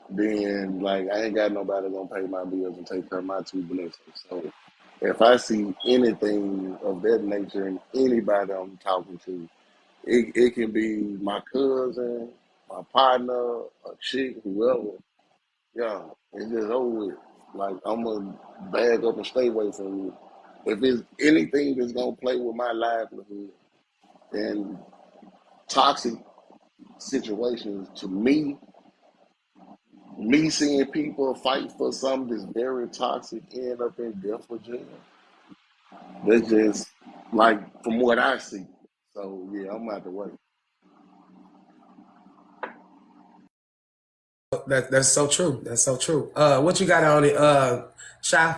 then like I ain't got nobody gonna pay my bills and take care of my 2 blessings. So if I see anything of that nature in anybody I'm talking to, it can be my cousin, my partner, a chick, whoever. Yeah, it's just over with. Like I'm gonna bag up and stay away from you. If it's anything that's gonna play with my livelihood, then toxic situations to me seeing people fight for something that's very toxic end up in death or jail. That's just like from what I see. So yeah, I'm out the way. That's so true. That's so true. What you got on it, Shy?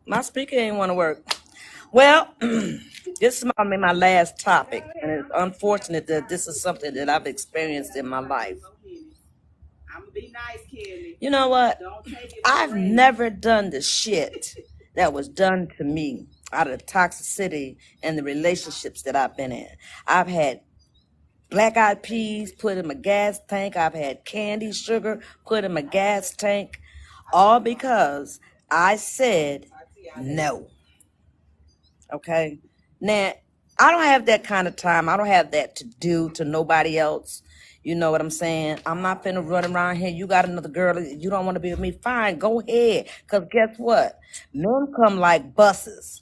My speaker ain't want to work. Well, this is my last topic, and it's unfortunate that this is something that I've experienced in my life. You know what? I've never done the shit that was done to me out of the toxicity and the relationships that I've been in. I've had black eyed peas put in my gas tank. I've had candy sugar put in my gas tank, all because I said no. Okay. Now, I don't have that kind of time. I don't have that to do to nobody else. You know what I'm saying? I'm not finna run around here. You got another girl. You don't want to be with me. Fine, go ahead. Because guess what? Men come like buses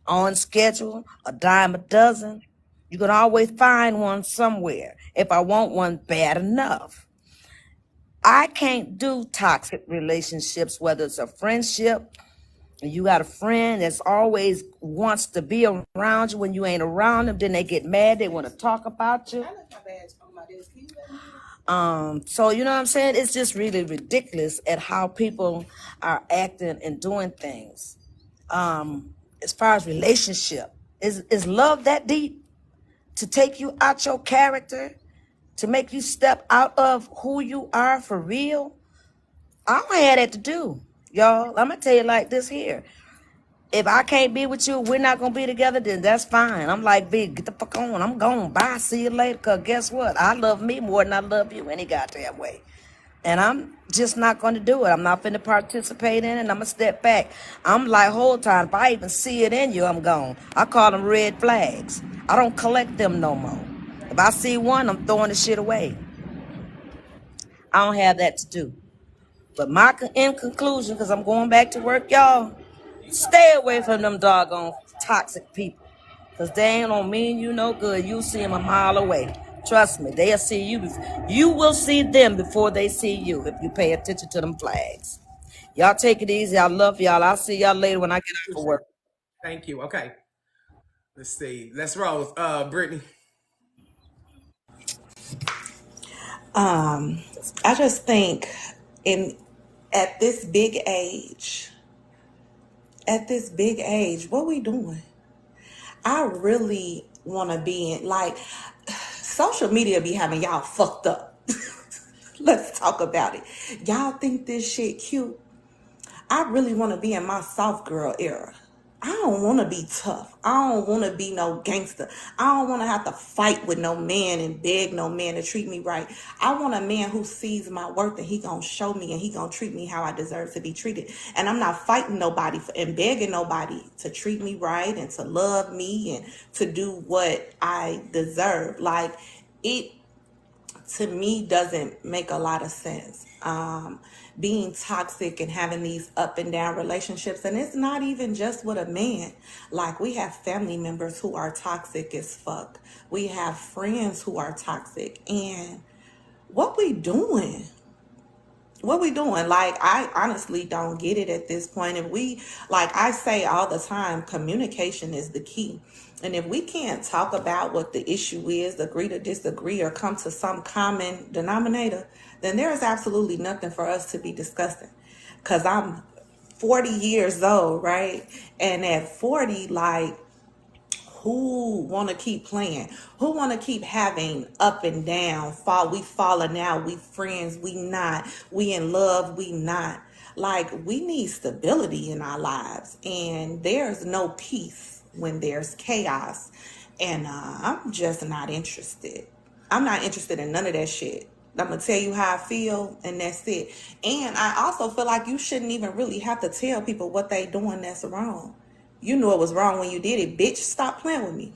on schedule, a dime a dozen. You can always find one somewhere if I want one bad enough. I can't do toxic relationships, whether it's a friendship, and you got a friend that's always wants to be around you when you ain't around them, then they get mad, they want to talk about you. So you know what I'm saying? It's just really ridiculous at how people are acting and doing things. As far as relationship, is love that deep to take you out your character, to make you step out of who you are for real? I don't have that to do, y'all. I'm gonna tell you like this here. If I can't be with you, we're not gonna be together, then that's fine. I'm like, big, get the fuck on. I'm gone. Bye. See you later. Cause guess what? I love me more than I love you any goddamn way. And I'm just not gonna do it. I'm not gonna participate in it. And I'm gonna step back. I'm like, whole time. If I even see it in you, I'm gone. I call them red flags. I don't collect them no more. If I see one, I'm throwing the shit away. I don't have that to do. But in conclusion, because I'm going back to work, y'all, stay away from them doggone toxic people. Because they ain't gonna mean you no good. You'll see them a mile away. Trust me, they'll see you. You will see them before they see you if you pay attention to them flags. Y'all take it easy. I love y'all. I'll see y'all later when I get off of work. Thank you. Okay. Let's see. Let's roll. Brittany. I just think in at this big age, what we doing? I really want to be in, like, social media be having y'all fucked up. Let's talk about it. Y'all think this shit cute? I really want to be in my soft girl era. I don't want to be tough. I don't want to be no gangster. I don't want to have to fight with no man and beg no man to treat me right. I want a man who sees my worth and he gonna show me and he gonna treat me how I deserve to be treated. And I'm not fighting nobody and begging nobody to treat me right and to love me and to do what I deserve. Like, it, to me, doesn't make a lot of sense. Being toxic and having these up and down relationships, and it's not even just with a man. Like, we have family members who are toxic as fuck. We have friends who are toxic. And what we doing? Like, I honestly don't get it at this point. If we, like I say all the time, communication is the key. And if we can't talk about what the issue is, agree to disagree, or come to some common denominator, then there is absolutely nothing for us to be discussing. Because I'm 40 years old, right? And at 40, like, who want to keep playing? Who want to keep having up and down? We falling out. We friends. We not. We in love. We not. Like, we need stability in our lives. And there's no peace when there's chaos. And I'm just not interested. I'm not interested in none of that shit. I'm going to tell you how I feel, and that's it. And I also feel like you shouldn't even really have to tell people what they doing that's wrong. You knew it was wrong when you did it. Bitch, stop playing with me.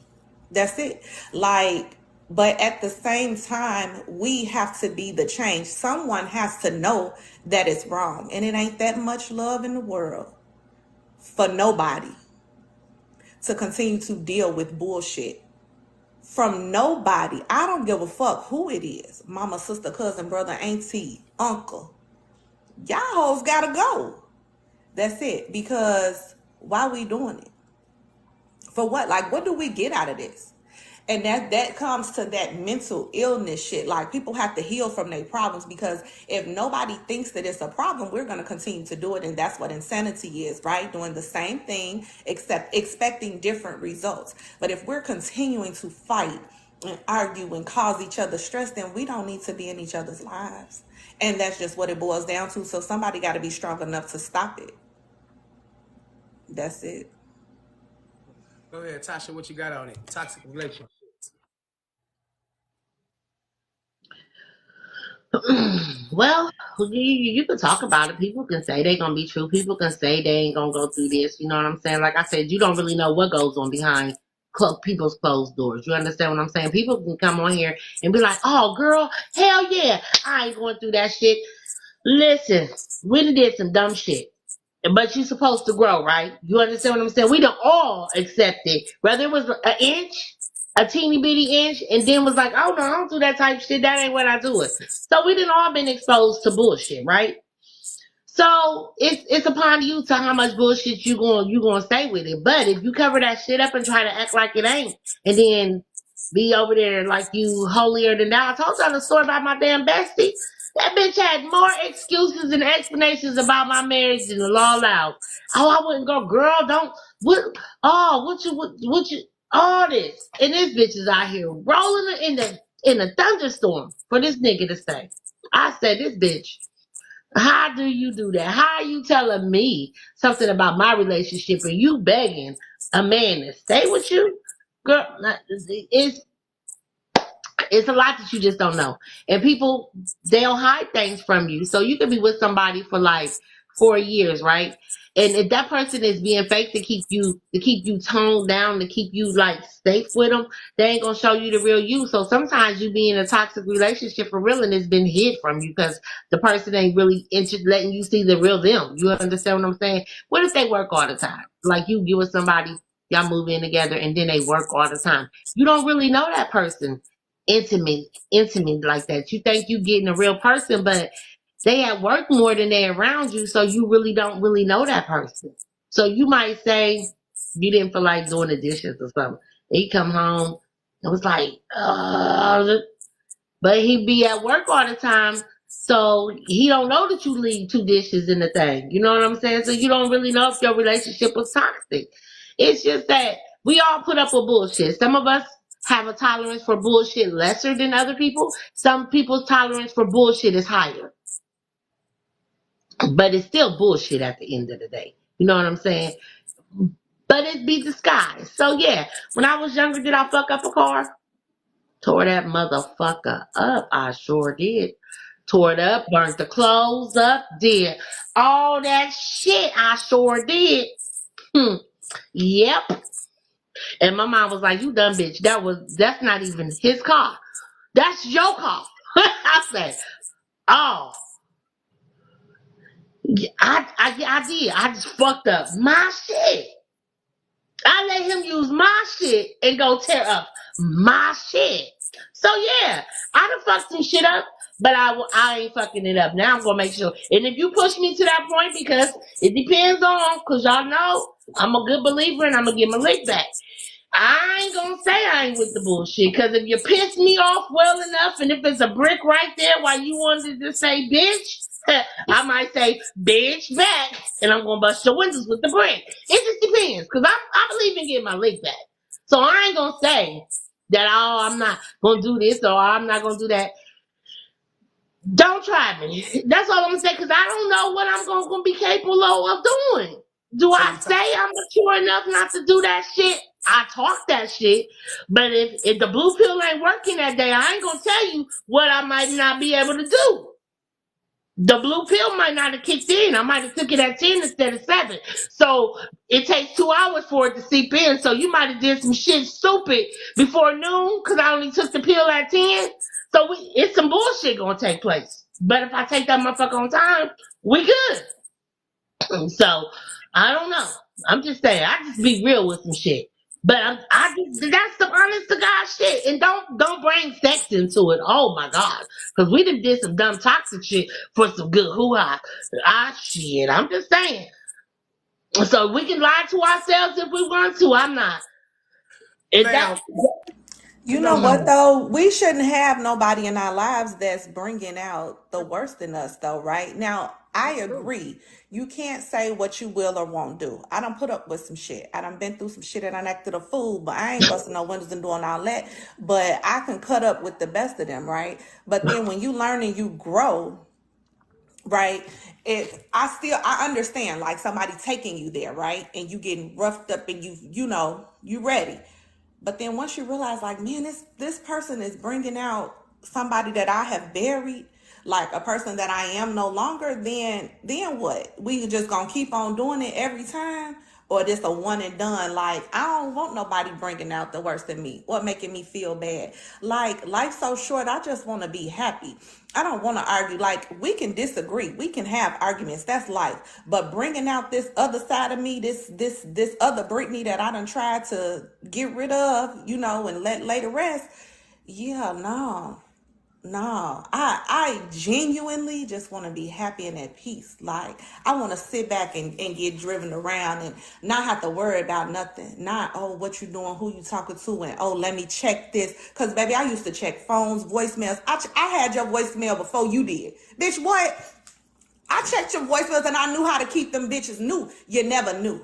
That's it. Like, but at the same time, we have to be the change. Someone has to know that it's wrong. And it ain't that much love in the world for nobody to continue to deal with bullshit from nobody. I don't give a fuck who it is. Mama, sister, cousin, brother, auntie, uncle. Y'all hoes gotta go. That's it. Because why we doing it? For what? Like, what do we get out of this? And that comes to that mental illness shit. Like, people have to heal from their problems, because if nobody thinks that it's a problem, we're going to continue to do it. And that's what insanity is, right? Doing the same thing, except expecting different results. But if we're continuing to fight and argue and cause each other stress, then we don't need to be in each other's lives. And that's just what it boils down to. So somebody got to be strong enough to stop it. That's it. Go ahead, Tasha. What you got on it? Toxic relationships. Well, you can talk about it. People can say they're gonna be true. People can say they ain't gonna go through this. You know what I'm saying? Like I said, you don't really know what goes on behind people's closed doors. You understand what I'm saying? People can come on here and be like, "Oh, girl, hell yeah, I ain't going through that shit." Listen, we done did some dumb shit, but you're supposed to grow, right? You understand what I'm saying? We don't all accept it, whether it was an inch a teeny bitty inch, and then was like, oh no, I don't do that type shit. That ain't what I do it. So we done all been exposed to bullshit, right? So it's upon you to how much bullshit you gonna stay with it. But if you cover that shit up and try to act like it ain't, and then be over there like you holier than thou. I told y'all the story about my damn bestie. That bitch had more excuses and explanations about my marriage than the law allowed. Oh, I wouldn't go, girl. Don't what? Oh, what you? All this, and this bitch is out here rolling in a thunderstorm for this nigga to stay. I said, this bitch. How do you do that? How are you telling me something about my relationship and you begging a man to stay with you? Girl, it's a lot that you just don't know. And people, they'll hide things from you. So you could be with somebody for like 4 years, right? And if that person is being fake to keep you toned down, to keep you like safe with them, they ain't gonna show you the real you. So sometimes you be in a toxic relationship for real and it's been hid from you because the person ain't really letting you see the real them. You understand what I'm saying? What if they work all the time? Like you get with somebody, y'all move in together, and then they work all the time. You don't really know that person intimate like that. You think you getting a real person, but they at work more than they around you, so you really don't really know that person. So you might say you didn't feel like doing the dishes or something. And he come home and was like, but he be at work all the time, so he don't know that you leave two dishes in the thing. You know what I'm saying? So you don't really know if your relationship was toxic. It's just that we all put up with bullshit. Some of us have a tolerance for bullshit lesser than other people. Some people's tolerance for bullshit is higher. But it's still bullshit at the end of the day. You know what I'm saying? But it be disguised. So yeah, when I was younger, did I fuck up a car? Tore that motherfucker up. I sure did. Tore it up, burnt the clothes up, did all that shit. I sure did. Yep. And my mom was like, "You dumb bitch. That's not even his car. That's your car." I said, "Oh, I did. I just fucked up my shit. I let him use my shit and go tear up my shit. So yeah, I done fucked some shit up, but I ain't fucking it up. Now I'm gonna make sure. And if you push me to that point, because it depends on, cause y'all know I'm a good believer and I'm gonna get my lick back. I ain't gonna say I ain't with the bullshit, because if you piss me off well enough, and if it's a brick right there while you wanted to say bitch, I might say bitch back, and I'm gonna bust your windows with the brick. It just depends, because I believe in getting my lick back. So I ain't gonna say that, oh, I'm not gonna do this or I'm not gonna do that. Don't try me. That's all I'm gonna say, because I don't know what I'm gonna be capable of doing. Do So I you say talk. I'm mature enough not to do that shit? I talk that shit. But if the blue pill ain't working that day, I ain't gonna tell you what I might not be able to do. The blue pill might not have kicked in. I might have took it at 10 instead of 7. So it takes 2 hours for it to seep in. So you might have did some shit stupid before noon because I only took the pill at 10. So it's some bullshit gonna take place. But if I take that motherfucker on time, we good. So I don't know. I'm just saying, I just be real with some shit. But that's the honest to God shit. And don't bring sex into it. Oh my God. Because we did some dumb toxic shit for some good hoo-ha. Shit. I'm just saying. So we can lie to ourselves if we want to. I'm not. If that Now, You know no, go what ahead. though? We shouldn't have nobody in our lives that's bringing out the worst in us though, right? Now, I That's true. agree. You can't say what you will or won't do. I done put up with some shit. I done been through some shit and I acted a fool, but I ain't busting no windows and doing all that. But I can cut up with the best of them, right? But then when you learn and you grow, right? If I understand like somebody taking you there, right? And you getting roughed up and you ready. But then once you realize, like, man, this person is bringing out somebody that I have buried, like a person that I am no longer. Then what? We just gonna keep on doing it every time? or this a one and done. Like, I don't want nobody bringing out the worst in me or making me feel bad. Like, life's so short. I just want to be happy. I don't want to argue. Like, we can disagree. We can have arguments. That's life. But bringing out this other side of me, this other Brittany that I done tried to get rid of, you know, and lay to rest. Yeah, no. No, I genuinely just want to be happy and at peace. Like, I want to sit back and get driven around and not have to worry about nothing. Not, oh, what you doing, who you talking to, and oh, let me check this. Because, baby, I used to check phones, voicemails. I had your voicemail before you did. Bitch, what? I checked your voicemails and I knew how to keep them bitches new. You never knew.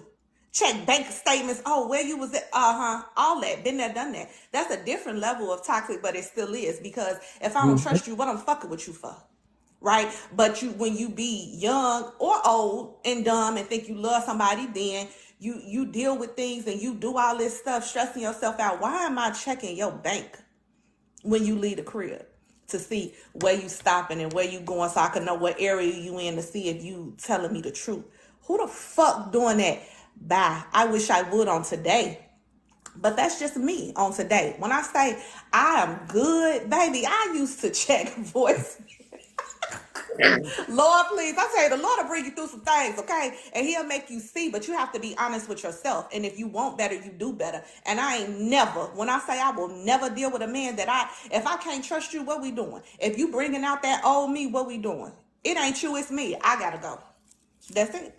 Check bank statements. Oh, where you was at? All that. Been there, done that. That's a different level of toxic, but it still is. Because if I don't trust you, what I'm fucking with you for? Right? But when you be young or old and dumb and think you love somebody, then you deal with things and you do all this stuff, stressing yourself out. Why am I checking your bank when you leave the crib? To see where you stopping and where you going, so I can know what area you in, to see if you telling me the truth. Who the fuck doing that? Bye. I wish I would on today. But that's just me on today. When I say I am good, baby, I used to check voice. Lord, please, I tell you, the Lord will bring you through some things, okay? And he'll make you see, but you have to be honest with yourself. And if you want better, you do better. And I ain't never, when I say I will never deal with a man if I can't trust you, what we doing? If you bringing out that old me, what we doing? It ain't you, it's me. I gotta go. That's it.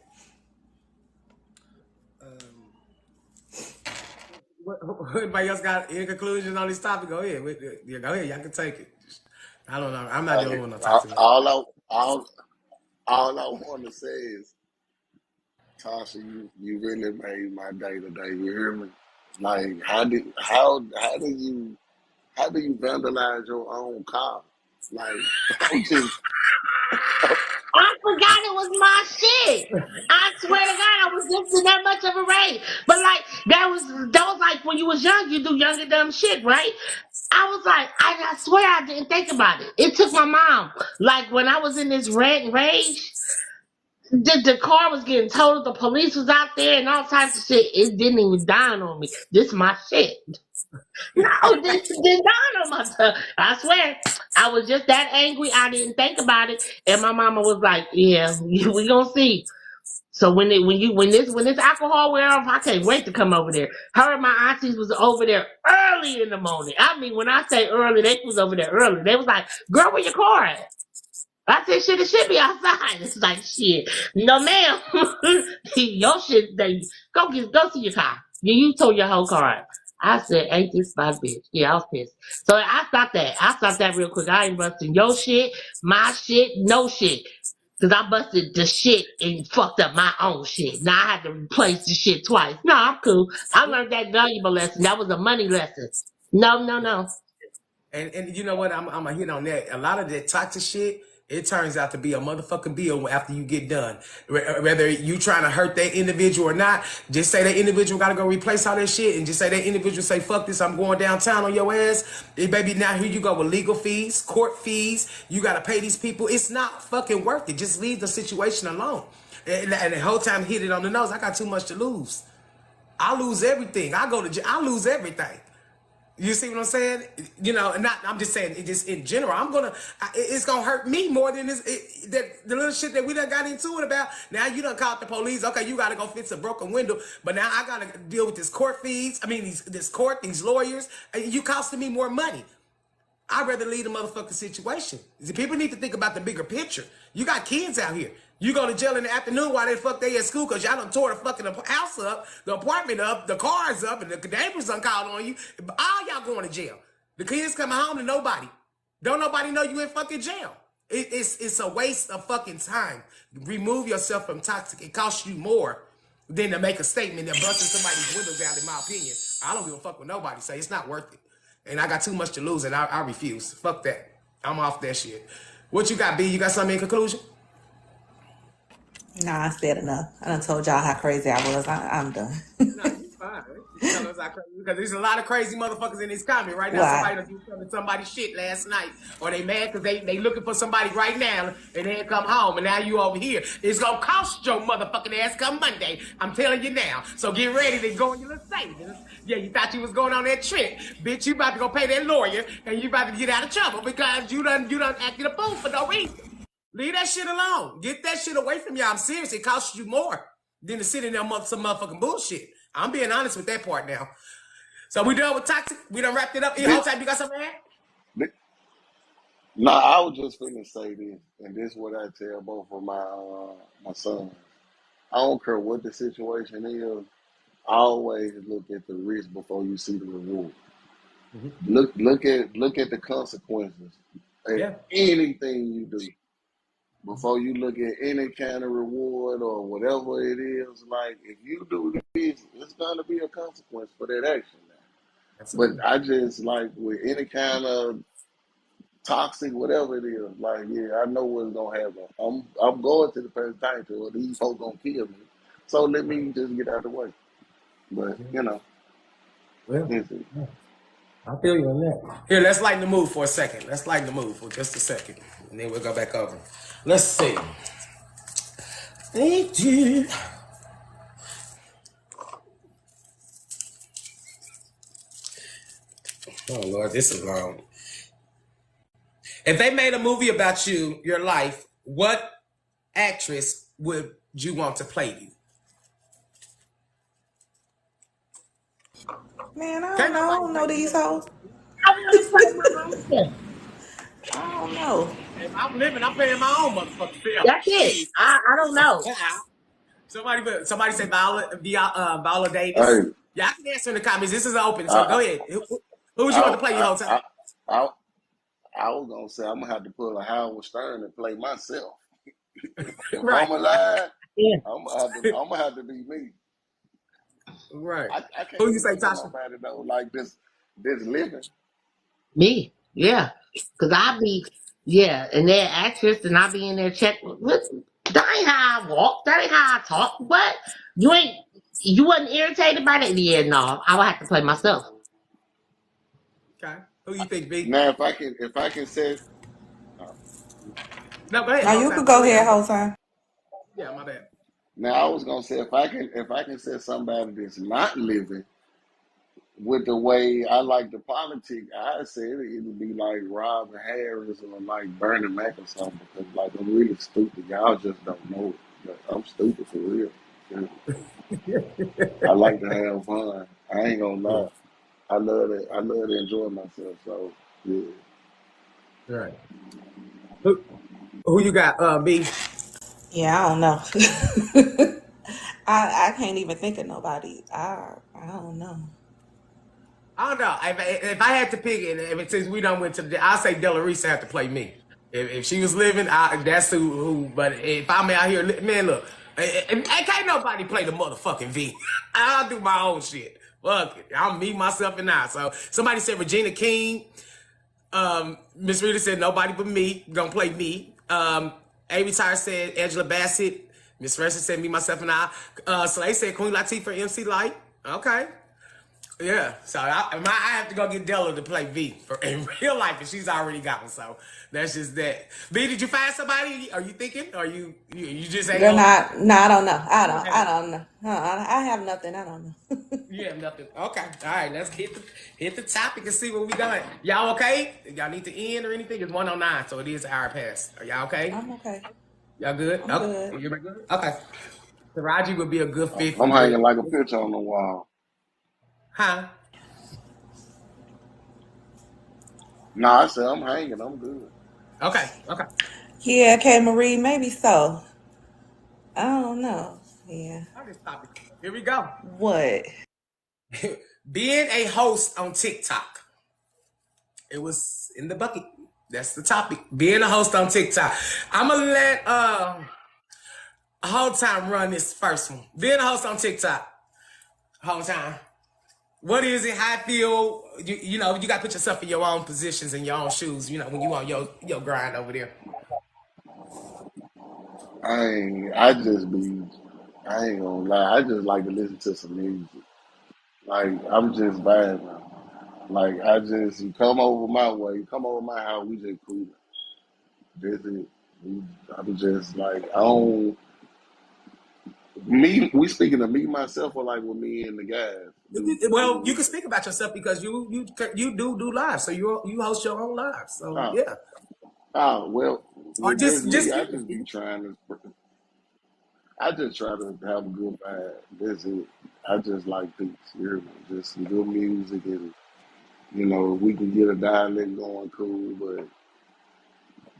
Anybody else got any conclusions on this topic? Go ahead. Yeah, go ahead. Y'all can take it. I don't know. I'm not the only one to talk to me. All I want to say is, Tasha, you really made my day today. You hear me? Like, how do you vandalize your own car? Like, I'm just I forgot it was my shit. I swear to God, I was just in that much of a rage. But like that was like when you was young, you do young and dumb shit, right? I was like, I swear I didn't think about it. It took my mom. Like when I was in this rage, the car was getting totaled, the police was out there and all types of shit. It didn't even dawn on me. This is my shit. No, this didn't dawn on myself. I swear, I was just that angry. I didn't think about it, and my mama was like, "Yeah, we gonna see." So when this alcohol wear off, I can't wait to come over there. Her and my aunties was over there early in the morning. I mean, when I say early, they was over there early. They was like, "Girl, where your car at?" I said, "Shit, it should be outside." It's like, "Shit, no, ma'am, your shit. Go see your car. You tore your whole car out." I said, "Ain't this my bitch?" Yeah, I was pissed. So I stopped that. I stopped that real quick. I ain't busting your shit, my shit, no shit. Cause I busted the shit and fucked up my own shit. Now I had to replace the shit twice. No, I'm cool. I learned that valuable lesson. That was a money lesson. No. And you know what? I'm gonna hit on that. A lot of that toxic shit, it turns out to be a motherfucking bill after you get done. Whether you trying to hurt that individual or not, just say that individual got to go replace all that shit, and just say that individual say, "Fuck this, I'm going downtown on your ass." And baby, now here you go with legal fees, court fees. You got to pay these people. It's not fucking worth it. Just leave the situation alone. And the whole time hit it on the nose. I got too much to lose. I lose everything. I go to jail. I lose everything. You see what I'm saying? You know, and I'm just saying, it just in general, it's gonna hurt me more than the little shit that we done got into it about. Now you done called the police. Okay, you gotta go fix a broken window, but now I gotta deal with this court fees. I mean, these lawyers. You costing me more money. I'd rather leave the motherfucking situation. See, people need to think about the bigger picture. You got kids out here. You go to jail in the afternoon while they at school because y'all done tore the fucking house up, the apartment up, the cars up, and the neighbors done called on you. All y'all going to jail. The kids coming home to nobody. Don't nobody know you in fucking jail. It's a waste of fucking time. Remove yourself from toxic. It costs you more than to make a statement that busting somebody's windows out, in my opinion. I don't give a fuck what nobody say. It's not worth it. And I got too much to lose, and I refuse. Fuck that. I'm off that shit. What you got, B? You got something in conclusion? Nah, I said enough. I done told y'all how crazy I was. I'm done. No, you All right. You tell us how crazy, because there's a lot of crazy motherfuckers in this comment right now. Why? Somebody done did something to somebody's shit last night, or they mad because they looking for somebody right now and they ain't come home, and now you over here. It's gonna cost your motherfucking ass come Monday. I'm telling you now. So get ready to go in your little savings. Yeah, you thought you was going on that trip, bitch. You about to go pay that lawyer, and you about to get out of trouble because you done acted a fool for no reason. Leave that shit alone. Get that shit away from you. I'm serious. It costs you more than to sit in there some motherfucking bullshit. I'm being honest with that part now. So we done with toxic. We done wrapped it up. Whole This, time you got something to add? this, nah, I was just finna say this, and this is what I tell both of my sons. I don't care what the situation is. Always look at the risk before you see the reward. Mm-hmm. Look at the consequences at Yeah. anything you do before you look at any kind of reward or whatever it is. Like if you do this, it's gonna be a consequence for that action. But Absolutely. I just like with any kind of toxic, whatever it is, like yeah, I know what's gonna happen. I'm going to the penitentiary, or these folks gonna kill me. So let Right. me just get out of the way. But Yeah. you know, Well, this is yeah. I feel you on that. Here, let's lighten the mood for a second. Let's lighten the mood for just a second. And then we'll go back over. Let's see. Thank you. Oh Lord, this is long. If they made a movie about you, your life, what actress would you want to play you? Man, Can't I nobody don't play know you these better than hoes. you. I want to play my own self. I don't know. If I'm living, I'm paying my own motherfucking bill. That's it. Shit. I don't know. Somebody say Viola hey, Davis. Yeah, I can answer in the comments. This is open, so go I ahead. Who would you want I to play your I whole time? I I, I was gonna say I'm gonna have to pull a Howard Stern and play myself. If Right. I'm alive, Yeah. I'm gonna have to be me. Right. I Who can't you say, think of Tasha? nobody though like this living. Me. Yeah. Because I be, yeah, and they're actress and I be in there check. That ain't how I walk. That ain't how I talk. What? You wasn't irritated by that? Yeah, no. I would have to play myself. Okay. Who you think, B? Now if I can say uh, No, go ahead, Now whole you could time. go Go ahead. ahead, whole time. Yeah, my bad. now I was gonna say if I can say somebody that's not living with the way I like the politics, I say it'd be like Robin Harris or like Bernie Mac or something because like I'm really stupid. Y'all just don't know it. But I'm stupid for real. Yeah. I like to have fun. I ain't gonna lie. I love to enjoy myself. So yeah. Right. Who you got, B? Yeah, I don't know. I can't even think of nobody. I don't know. I don't know. If I had to pick it, since we done went to I'll say Della Reese had to play me. If she was living, that's who. But if I'm out here, man, look, I can't nobody play the motherfucking V. I'll do my own shit. Fuck it. I'm me, myself, and I. So somebody said Regina King. Miss Rita said nobody but me gonna play me. Amy Tyre said Angela Bassett. Miss Francis said me, myself, and I. Slay said Queen Latifah, MC Light. Okay. Yeah, so I have to go get Della to play V for in real life, and she's already got one. So that's just that. V, did you find somebody? Are you thinking? Or you just ain't You're gonna? not. No, I don't know. You don't have I nothing. don't know. I have nothing. I don't know. You have nothing. Okay, all right. Let's hit the topic and see what we got. Y'all okay? Y'all need to end or anything? It's 109, so it is an hour past. Are y'all okay? I'm okay. Y'all good? I'm Okay. good. Everybody good? Okay. Taraji would be a good fit for I'm hanging Greg. like a picture on the wall. Huh? No, I said I'm hanging. I'm good. Okay. Okay. Yeah, K Marie, maybe so. I don't know. Yeah. On this topic. Here we go. What? Being a host on TikTok. It was in the bucket. That's the topic. Being a host on TikTok. I'm gonna let whole time run this first one. Being a host on TikTok. Whole time. What is it? How I feel? You know, you gotta put yourself in your own positions and your own shoes, you know, when you on your grind over there. I ain't. I just be. I ain't gonna lie. I just like to listen to some music. Like I'm just vibing. Like I just you come over my way, you come over my house, we just cool. Visit. I'm just like I don't me. We speaking of me myself or like with me and the guys. Do Well, you we? can speak about yourself because you do live, so you host your own live. So Oh, yeah, well, or with just me, just I period. just be trying to. I just try to have a good vibe. That's it. I just like peace. You hear me? Just some good music and we can get a dialect going cool, but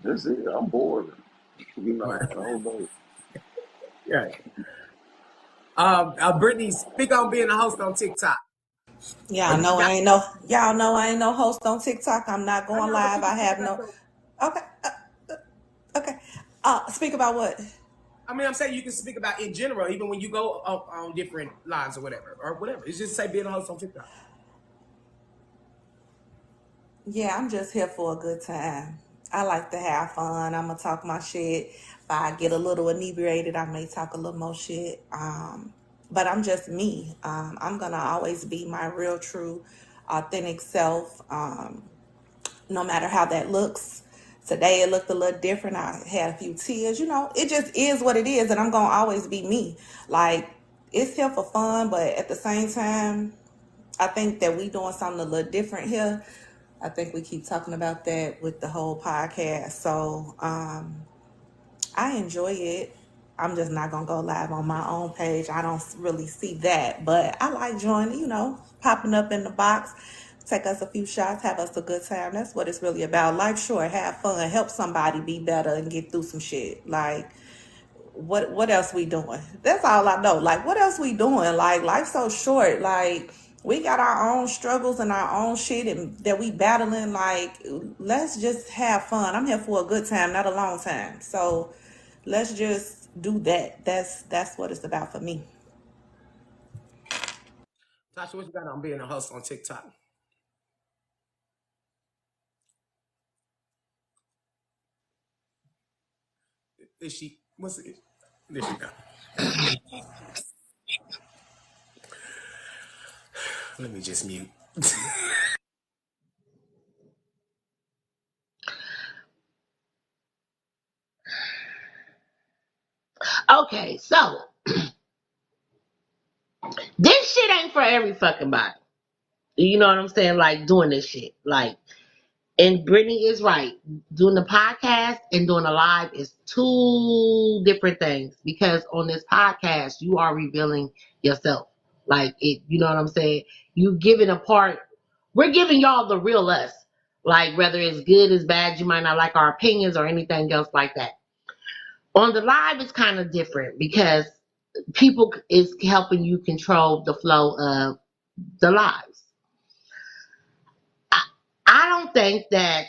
that's it. I'm bored. Right. I don't know. Yeah. Brittany, speak on being a host on TikTok. Or you got? Y'all know I ain't no host on TikTok. I'm not I going know, but live. you I can speak have about no. your. Okay, okay. Speak about what? I mean, I'm saying you can speak about in general, even when you go on different lines or whatever. It's just say being a host on TikTok. Yeah, I'm just here for a good time. I like to have fun. I'm gonna talk my shit. If I get a little inebriated, I may talk a little more shit. But I'm just me. I'm gonna always be my real, true, authentic self. No matter how that looks. Today it looked a little different. I had a few tears. It just is what it is, and I'm gonna always be me. Like it's here for fun, but at the same time, I think that we doing something a little different here. I think we keep talking about that with the whole podcast. So I enjoy it. I'm just not gonna go live on my own page. I don't really see that, but I like joining. Popping up in the box, take us a few shots, have us a good time. That's what it's really about. Life short, have fun, help somebody be better, and get through some shit. Like what else we doing? That's all I know. Like what else we doing? Like life's so short. Like we got our own struggles and our own shit and that we battling. Like let's just have fun. I'm here for a good time, not a long time. So let's just do that. That's what it's about for me. Tasha, what you got on being a host on TikTok? Is she? What's it? There she go. Let me just mute. Okay, so this shit ain't for every fucking body. You know what I'm saying? Like doing this shit. Like, and Brittany is right. Doing the podcast and doing a live is two different things because on this podcast you are revealing yourself. Like it, you know what I'm saying? You giving a part. We're giving y'all the real us. Like whether it's good, it's bad, you might not like our opinions or anything else like that. On the live, it's kind of different because people is helping you control the flow of the lives. I, I don't think that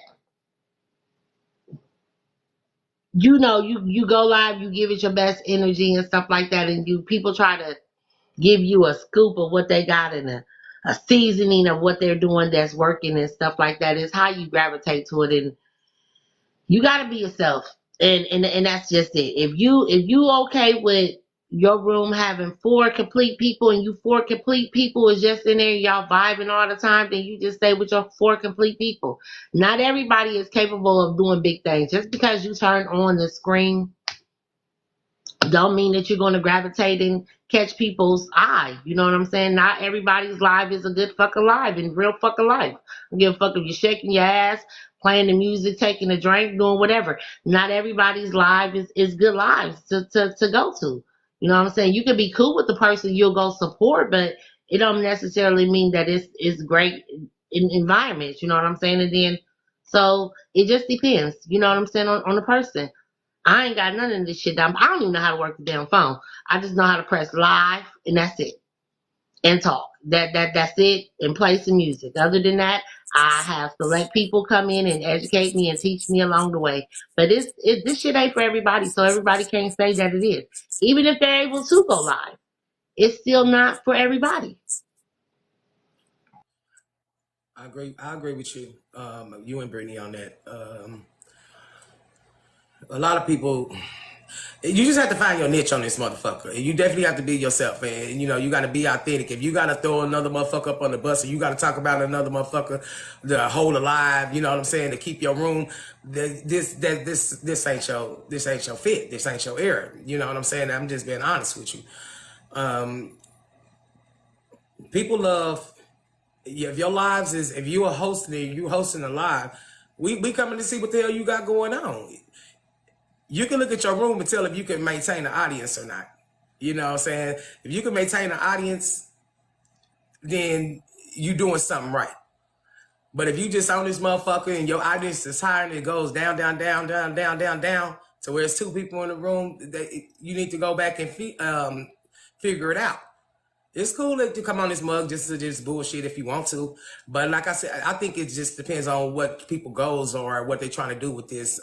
you go live, you give it your best energy and stuff like that, and you people try to give you a scoop of what they got and a seasoning of what they're doing that's working and stuff like that is how you gravitate to it, and you got to be yourself, and that's just it. If you okay with your room having four complete people and you four complete people is just in there y'all vibing all the time, then you just stay with your four complete people. Not everybody is capable of doing big things. Just because you turn on the screen don't mean that you're going to gravitate and catch people's eye. You know what I'm saying? Not everybody's live is a good fucking live in real fucking life. I don't give a fuck if you're shaking your ass, playing the music, taking a drink, doing whatever. Not everybody's live is good lives to go to. You know what I'm saying? You can be cool with the person you'll go support, but it don't necessarily mean that it's great in environments. You know what I'm saying? And then so it just depends. You know what I'm saying on the person. I ain't got none of this shit down. I don't even know how to work the damn phone. I just know how to press live and that's it. And talk. That's it. And play some music. Other than that, I have select people come in and educate me and teach me along the way. But this shit ain't for everybody, so everybody can't say that it is. Even if they're able to go live, it's still not for everybody. I agree. I agree with you. You and Brittany on that. A lot of people. You just have to find your niche on this motherfucker. You definitely have to be yourself, and you know you got to be authentic. If you got to throw another motherfucker up on the bus, and you got to talk about another motherfucker to hold alive, you know what I'm saying, to keep your room. This ain't your fit. This ain't your era. You know what I'm saying? I'm just being honest with you. People love if your lives is if you are hosting a live. We coming to see what the hell you got going on. You can look at your room and tell if you can maintain an audience or not. You know what I'm saying? If you can maintain an audience, then you doing something right. But if you just on this motherfucker and your audience is high and it goes down, down, down, down, down, down, down, to where it's two people in the room, you need to go back and figure it out. It's cool to come on this mug just to just bullshit if you want to. But like I said, I think it just depends on what people goals are, what they're trying to do with this,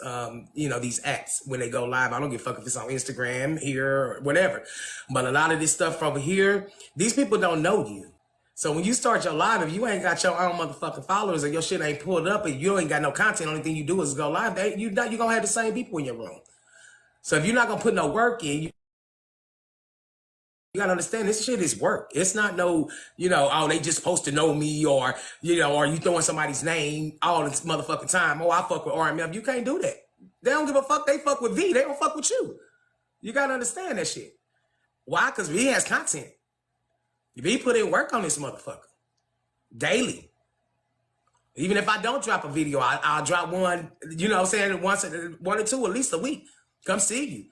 you know, these acts when they go live. I don't give a fuck if it's on Instagram, here, or whatever. But a lot of this stuff over here, these people don't know you. So when you start your live, if you ain't got your own motherfucking followers and your shit ain't pulled up and you ain't got no content, only thing you do is go live, you're going to have the same people in your room. So if you're not going to put no work in, you gotta understand this shit is work. It's not no, you know, oh, they just supposed to know me or, you know, or you throwing somebody's name all this motherfucking time. Oh, I fuck with RMF. You can't do that. They don't give a fuck. They fuck with V. They don't fuck with you. You gotta understand that shit. Why? Because V has content. V put in work on this motherfucker daily. Even if I don't drop a video, I'll drop one, you know what I'm saying, one or two at least a week. Come see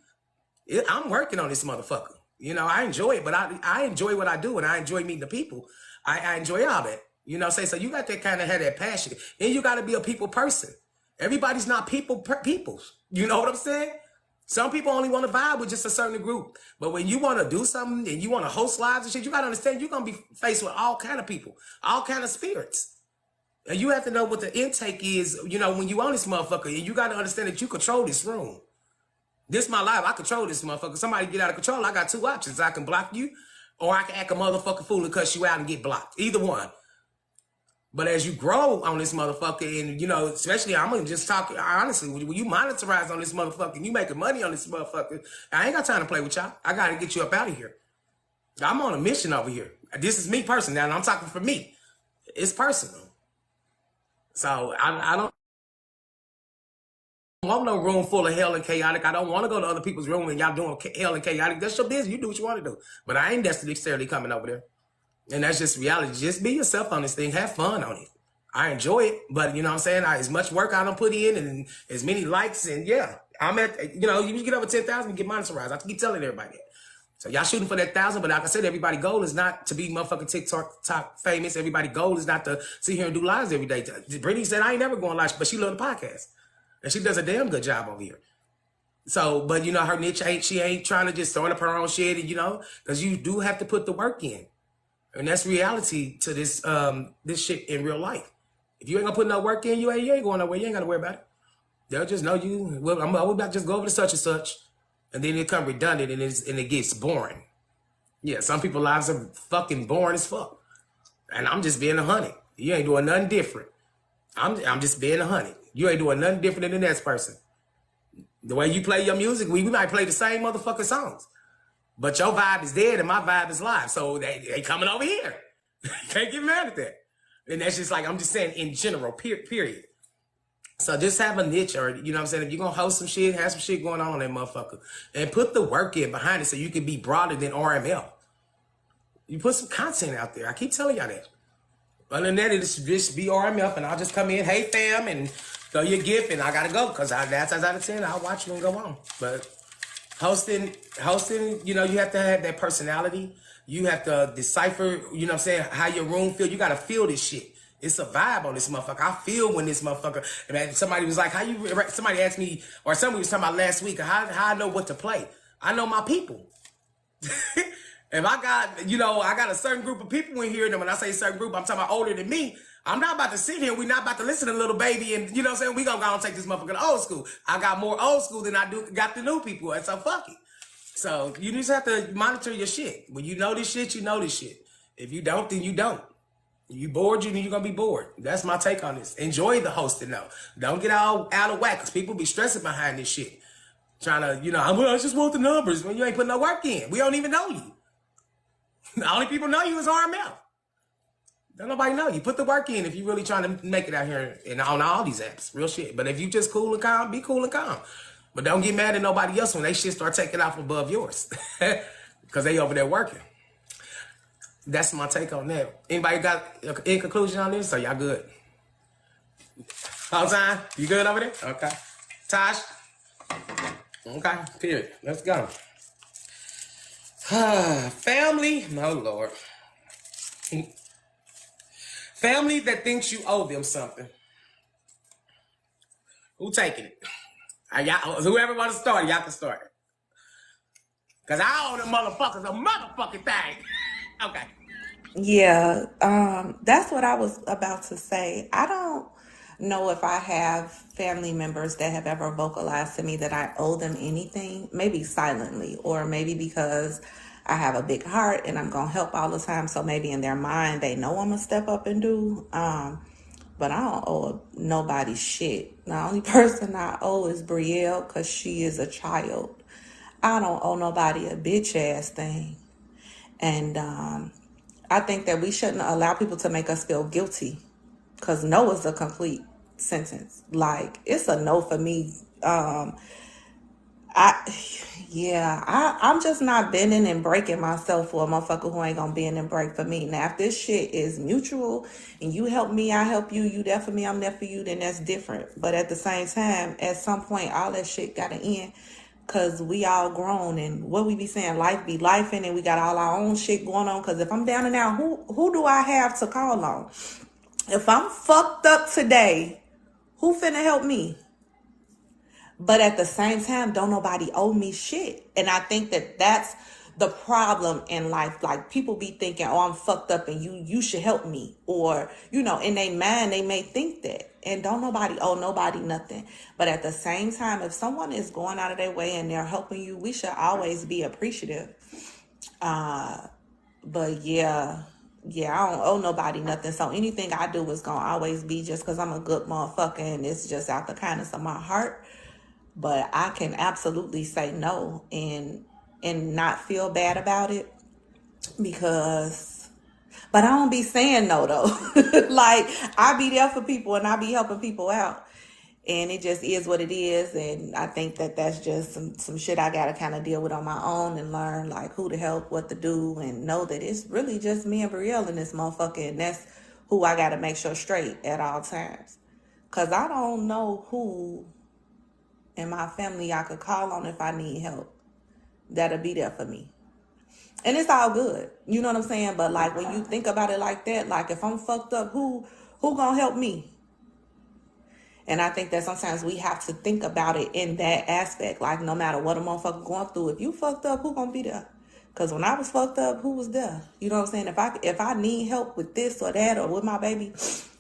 you. I'm working on this motherfucker. You know, I enjoy it, but I enjoy what I do, and I enjoy meeting the people. I enjoy all that. You know what I'm saying? So you got to kind of have that passion. And you got to be a people person. Everybody's not peoples. You know what I'm saying? Some people only want to vibe with just a certain group. But when you want to do something and you want to host lives and shit, you got to understand you're going to be faced with all kind of people, all kind of spirits. And you have to know what the intake is, you know, when you on this motherfucker. And you got to understand that you control this room. This is my life. I control this motherfucker. Somebody get out of control, I got two options. I can block you, or I can act a motherfucker fool and cuss you out and get blocked. Either one. But as you grow on this motherfucker, and, you know, especially, I'm going to just talk honestly, when you monetize on this motherfucker and you making money on this motherfucker, I ain't got time to play with y'all. I got to get you up out of here. I'm on a mission over here. This is me personally. Now, I'm talking for me. It's personal. So, I don't want no room full of hell and chaotic. I don't want to go to other people's room and y'all doing hell and chaotic. That's your business. You do what you want to do. But I ain't necessarily coming over there. And that's just reality. Just be yourself on this thing. Have fun on it. I enjoy it. But you know what I'm saying? As much work I don't put in and as many likes. And yeah, I'm at, you know, you get over 10,000, you get monetized. I keep telling everybody that. So y'all shooting for that 1,000. But like I said, everybody's goal is not to be motherfucking TikTok famous. Everybody's goal is not to sit here and do lives every day. Brittany said, I ain't never going live, but she love the podcast. And she does a damn good job over here. So, but you know, her niche she ain't trying to just start up her own shit, and you know, because you do have to put the work in. And that's reality to this this shit in real life. If you ain't gonna put no work in, you ain't going nowhere. You ain't gotta worry about it. They'll just know you. Well, I'm about to just go over to such and such, and then it come redundant and it gets boring. Yeah, some people's lives are fucking boring as fuck. And I'm just being 100. You ain't doing nothing different. I'm just being 100. You ain't doing nothing different than the next person. The way you play your music, we might play the same motherfucking songs. But your vibe is dead and my vibe is live. So they coming over here. You can't get mad at that. And that's just like, I'm just saying in general, period. So just have a niche, or, you know what I'm saying? If you're going to host some shit, have some shit going on that motherfucker. And put the work in behind it so you can be broader than RML. You put some content out there. I keep telling y'all that. Other than that, it's just be RMF, and I'll just come in, hey fam, and throw your gift, and I gotta go, because 9 times out of 10, I'll watch you and go on. But hosting, you know, you have to have that personality. You have to decipher, you know what I'm saying, how your room feel. You gotta feel this shit. It's a vibe on this motherfucker. I feel when this motherfucker, and somebody was like, somebody asked me, or somebody was talking about last week, how I know what to play. I know my people. If I got, you know, I got a certain group of people in here, and when I say certain group, I'm talking about older than me. I'm not about to sit here. We're not about to listen to Little Baby, and you know what I'm saying? We gonna go and take this motherfucker to old school. I got more old school than I got the new people, and so fuck it. So you just have to monitor your shit. When you know this shit, you know this shit. If you don't, then you don't. You bored, you're gonna be bored. That's my take on this. Enjoy the hosting though. Don't get all out of whack, because people be stressing behind this shit. Trying to, I just want the numbers when you ain't putting no work in. We don't even know you. The only people know you is RMF. Don't nobody know you. Put the work in if you really trying to make it out here and on all these apps. Real shit. But if you just cool and calm, be cool and calm. But don't get mad at nobody else when they shit start taking off above yours. Because they over there working. That's my take on that. Anybody got in conclusion on this? So y'all good? All time? You good over there? Okay. Tosh? Okay. Period. Let's go. Family. No, Lord. Family that thinks you owe them something. Who taking it? Y'all, whoever want to start, y'all can start. Because I owe them motherfuckers a motherfucking thing. Okay. Yeah, that's what I was about to say. I don't know if I have family members that have ever vocalized to me that I owe them anything, maybe silently, or maybe because I have a big heart and I'm gonna help all the time. So maybe in their mind, they know I'm gonna step up and do. But I don't owe nobody shit. The only person I owe is Brielle because she is a child. I don't owe nobody a bitch ass thing. And I think that we shouldn't allow people to make us feel guilty because no is a complete sentence. Like, it's a no for me. I'm just not bending and breaking myself for a motherfucker who ain't gonna bend and break for me. Now, if this shit is mutual and you help me, I help you, you there for me, I'm there for you, then that's different. But at the same time, at some point, all that shit gotta end because we all grown and what we be saying, life be life and we got all our own shit going on. Because if I'm down and out, who do I have to call on? If I'm fucked up today, who finna help me? But at the same time, don't nobody owe me shit. And I think that that's the problem in life. Like, people be thinking, oh, I'm fucked up and you should help me. Or, in their mind, they may think that. And don't nobody owe nobody nothing. But at the same time, if someone is going out of their way and they're helping you, we should always be appreciative. But yeah, I don't owe nobody nothing. So anything I do is gonna always be just because I'm a good motherfucker and it's just out the kindness of my heart. But I can absolutely say no and not feel bad about it but I don't be saying no though. Like, I be there for people and I be helping people out. And it just is what it is. And I think that that's just some shit I got to kind of deal with on my own and learn, like, who to help, what to do, and know that it's really just me and Brielle in this motherfucker. And that's who I got to make sure straight at all times. Because I don't know who in my family I could call on if I need help that'll be there for me. And it's all good. You know what I'm saying? But, like, when you think about it like that, like, if I'm fucked up, who gonna help me? And I think that sometimes we have to think about it in that aspect. Like, no matter what a motherfucker going through, if you fucked up, who gonna be there? Because when I was fucked up, who was there? You know what I'm saying? If I need help with this or that or with my baby,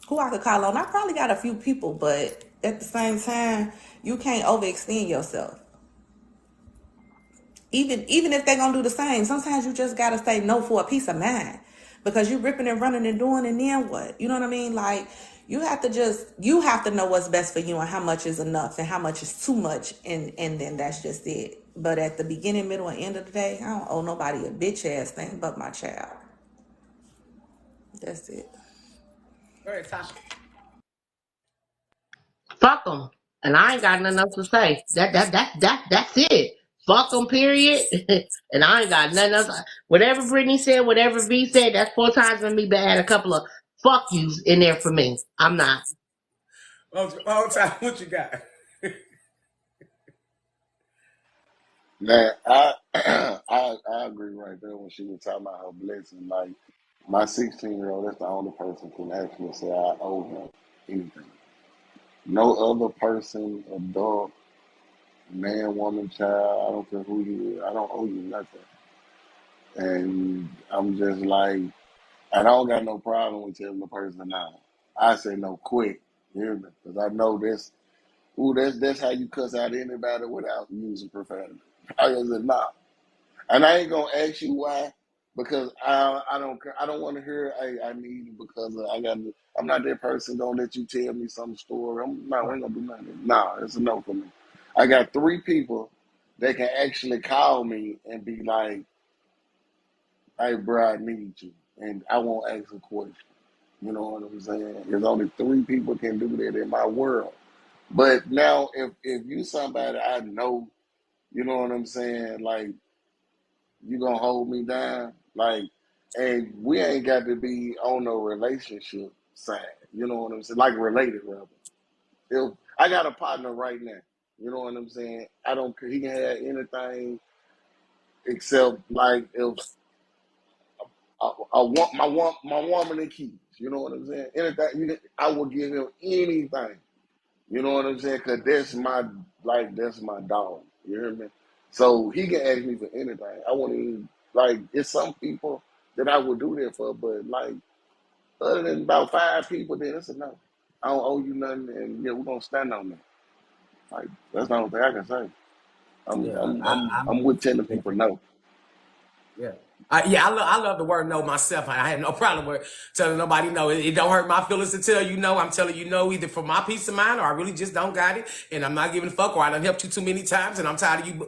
who I could call on? I probably got a few people, but at the same time, you can't overextend yourself. Even if they're gonna do the same, sometimes you just gotta say no for a peace of mind. Because you ripping and running and doing, and then what? You know what I mean? Like, you have to know what's best for you and how much is enough and how much is too much, and then that's just it. But at the beginning, middle, and end of the day, I don't owe nobody a bitch ass thing but my child. That's it. Go ahead, Tasha. Fuck them. And I ain't got nothing else to say. That's it. Fuck them, period. And I ain't got nothing else. Whatever Brittany said, whatever V said, that's 4 times in me, but had a couple of fuck yous in there for me. I'm not. All time, what you got? Now, I agree right there when she was talking about her blessing. Like, my 16-year-old, that's the only person can actually say I owe him anything. No other person, adult, man, woman, child, I don't care who you is, I don't owe you nothing. And I'm just like, I don't got no problem with telling the person now. I say no quick, you hear me? Because I know this, that's how you cuss out anybody without using profanity. I just said, nah. And I ain't gonna ask you why, because I don't want to hear I need it because I'm not that person gonna let you tell me some story. We ain't gonna do nothing. Nah, it's a no for me. I got 3 people they can actually call me and be like, "Hey, bro, I need you," and I won't ask a question. You know what I'm saying? There's only three people can do that in my world. But now, if you somebody I know, you know what I'm saying, like you gonna hold me down, like, and we ain't got to be on no relationship side. You know what I'm saying? Like related, rather. If I got a partner right now, you know what I'm saying? I don't care. He can have anything except like if I want my woman and kids. You know what I'm saying? Anything I will give him anything. You know what I'm saying? Cause that's my dog. You hear me? So he can ask me for anything. I want to like it's some people that I would do that for, but like other than about five people, then it's enough. I don't owe you nothing, and yeah, we're gonna stand on that. Like that's the only thing I can say. I'm Yeah, I'm I'm I'm with telling people no. yeah. I love the word no myself. I have no problem with telling nobody no. It don't hurt my feelings to tell you no. I'm telling you no either for my peace of mind or I really just don't got it and I'm not giving a fuck or I done helped you too many times and I'm tired of you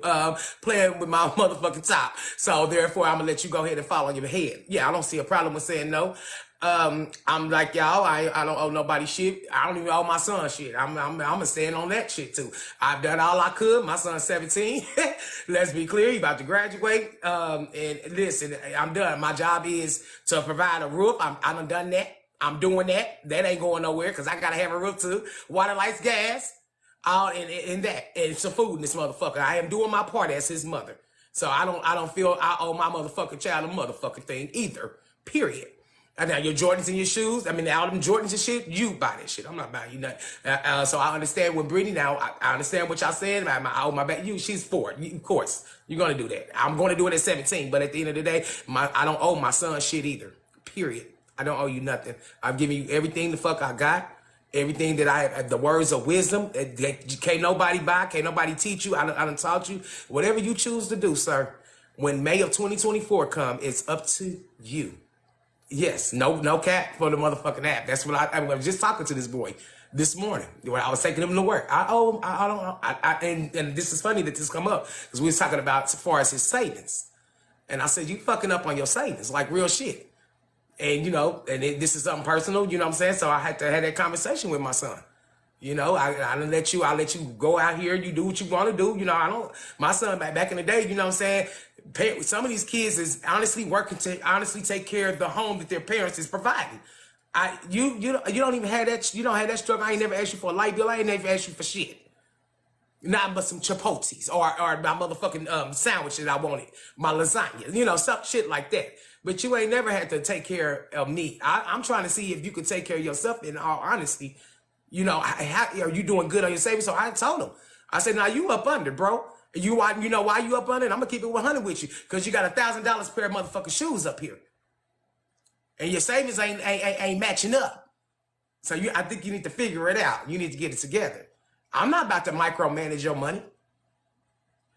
playing with my motherfucking top. So therefore I'm gonna let you go ahead and fall on your head. Yeah, I don't see a problem with saying no. I'm like y'all. I don't owe nobody shit. I don't even owe my son shit. I'm gonna stand on that shit too. I've done all I could. My son's 17. Let's be clear. He about to graduate. And listen, I'm done. My job is to provide a roof. I done that. I'm doing that. That ain't going nowhere because I gotta have a roof too. Water, lights, gas. All in that and some food in this motherfucker. I am doing my part as his mother. So I don't feel I owe my motherfucking child a motherfucking thing either. Period. And now your Jordans and your shoes. I mean, all them Jordans and shit. You buy that shit. I'm not buying you nothing. So I understand when Brittany now. I understand what y'all saying about I owe my back. She's 4. Of course, you're gonna do that. I'm gonna do it at 17. But at the end of the day, I don't owe my son shit either. Period. I don't owe you nothing. I've given you everything the fuck I got. Everything that I have, the words of wisdom that can't nobody buy, can't nobody teach you. I done taught you. Whatever you choose to do, sir. When May of 2024 come, it's up to you. Yes, no cap for the motherfucking app. That's what I was just talking to this boy this morning when I was taking him to work. And this is funny that this come up because we was talking about as far as his savings. And I said, you fucking up on your savings, like real shit. And, this is something personal, you know what I'm saying? So I had to have that conversation with my son. I'll let you go out here, you do what you want to do. My son back in the day, you know what I'm saying? Some of these kids is honestly working to honestly take care of the home that their parents is providing. You don't even have that, you don't have that struggle. I ain't never asked you for a light bill. I ain't never asked you for shit. Not but some Chipotles or my motherfucking sandwich that I wanted, my lasagna, some shit like that. But you ain't never had to take care of me. I'm trying to see if you could take care of yourself in all honesty. Are you doing good on your savings? So I told him, I said, now you up under, bro. You know why you up under? And I'm gonna keep it 100 with you because you got $1,000 pair of motherfucking shoes up here, and your savings ain't matching up. So I think you need to figure it out. You need to get it together. I'm not about to micromanage your money.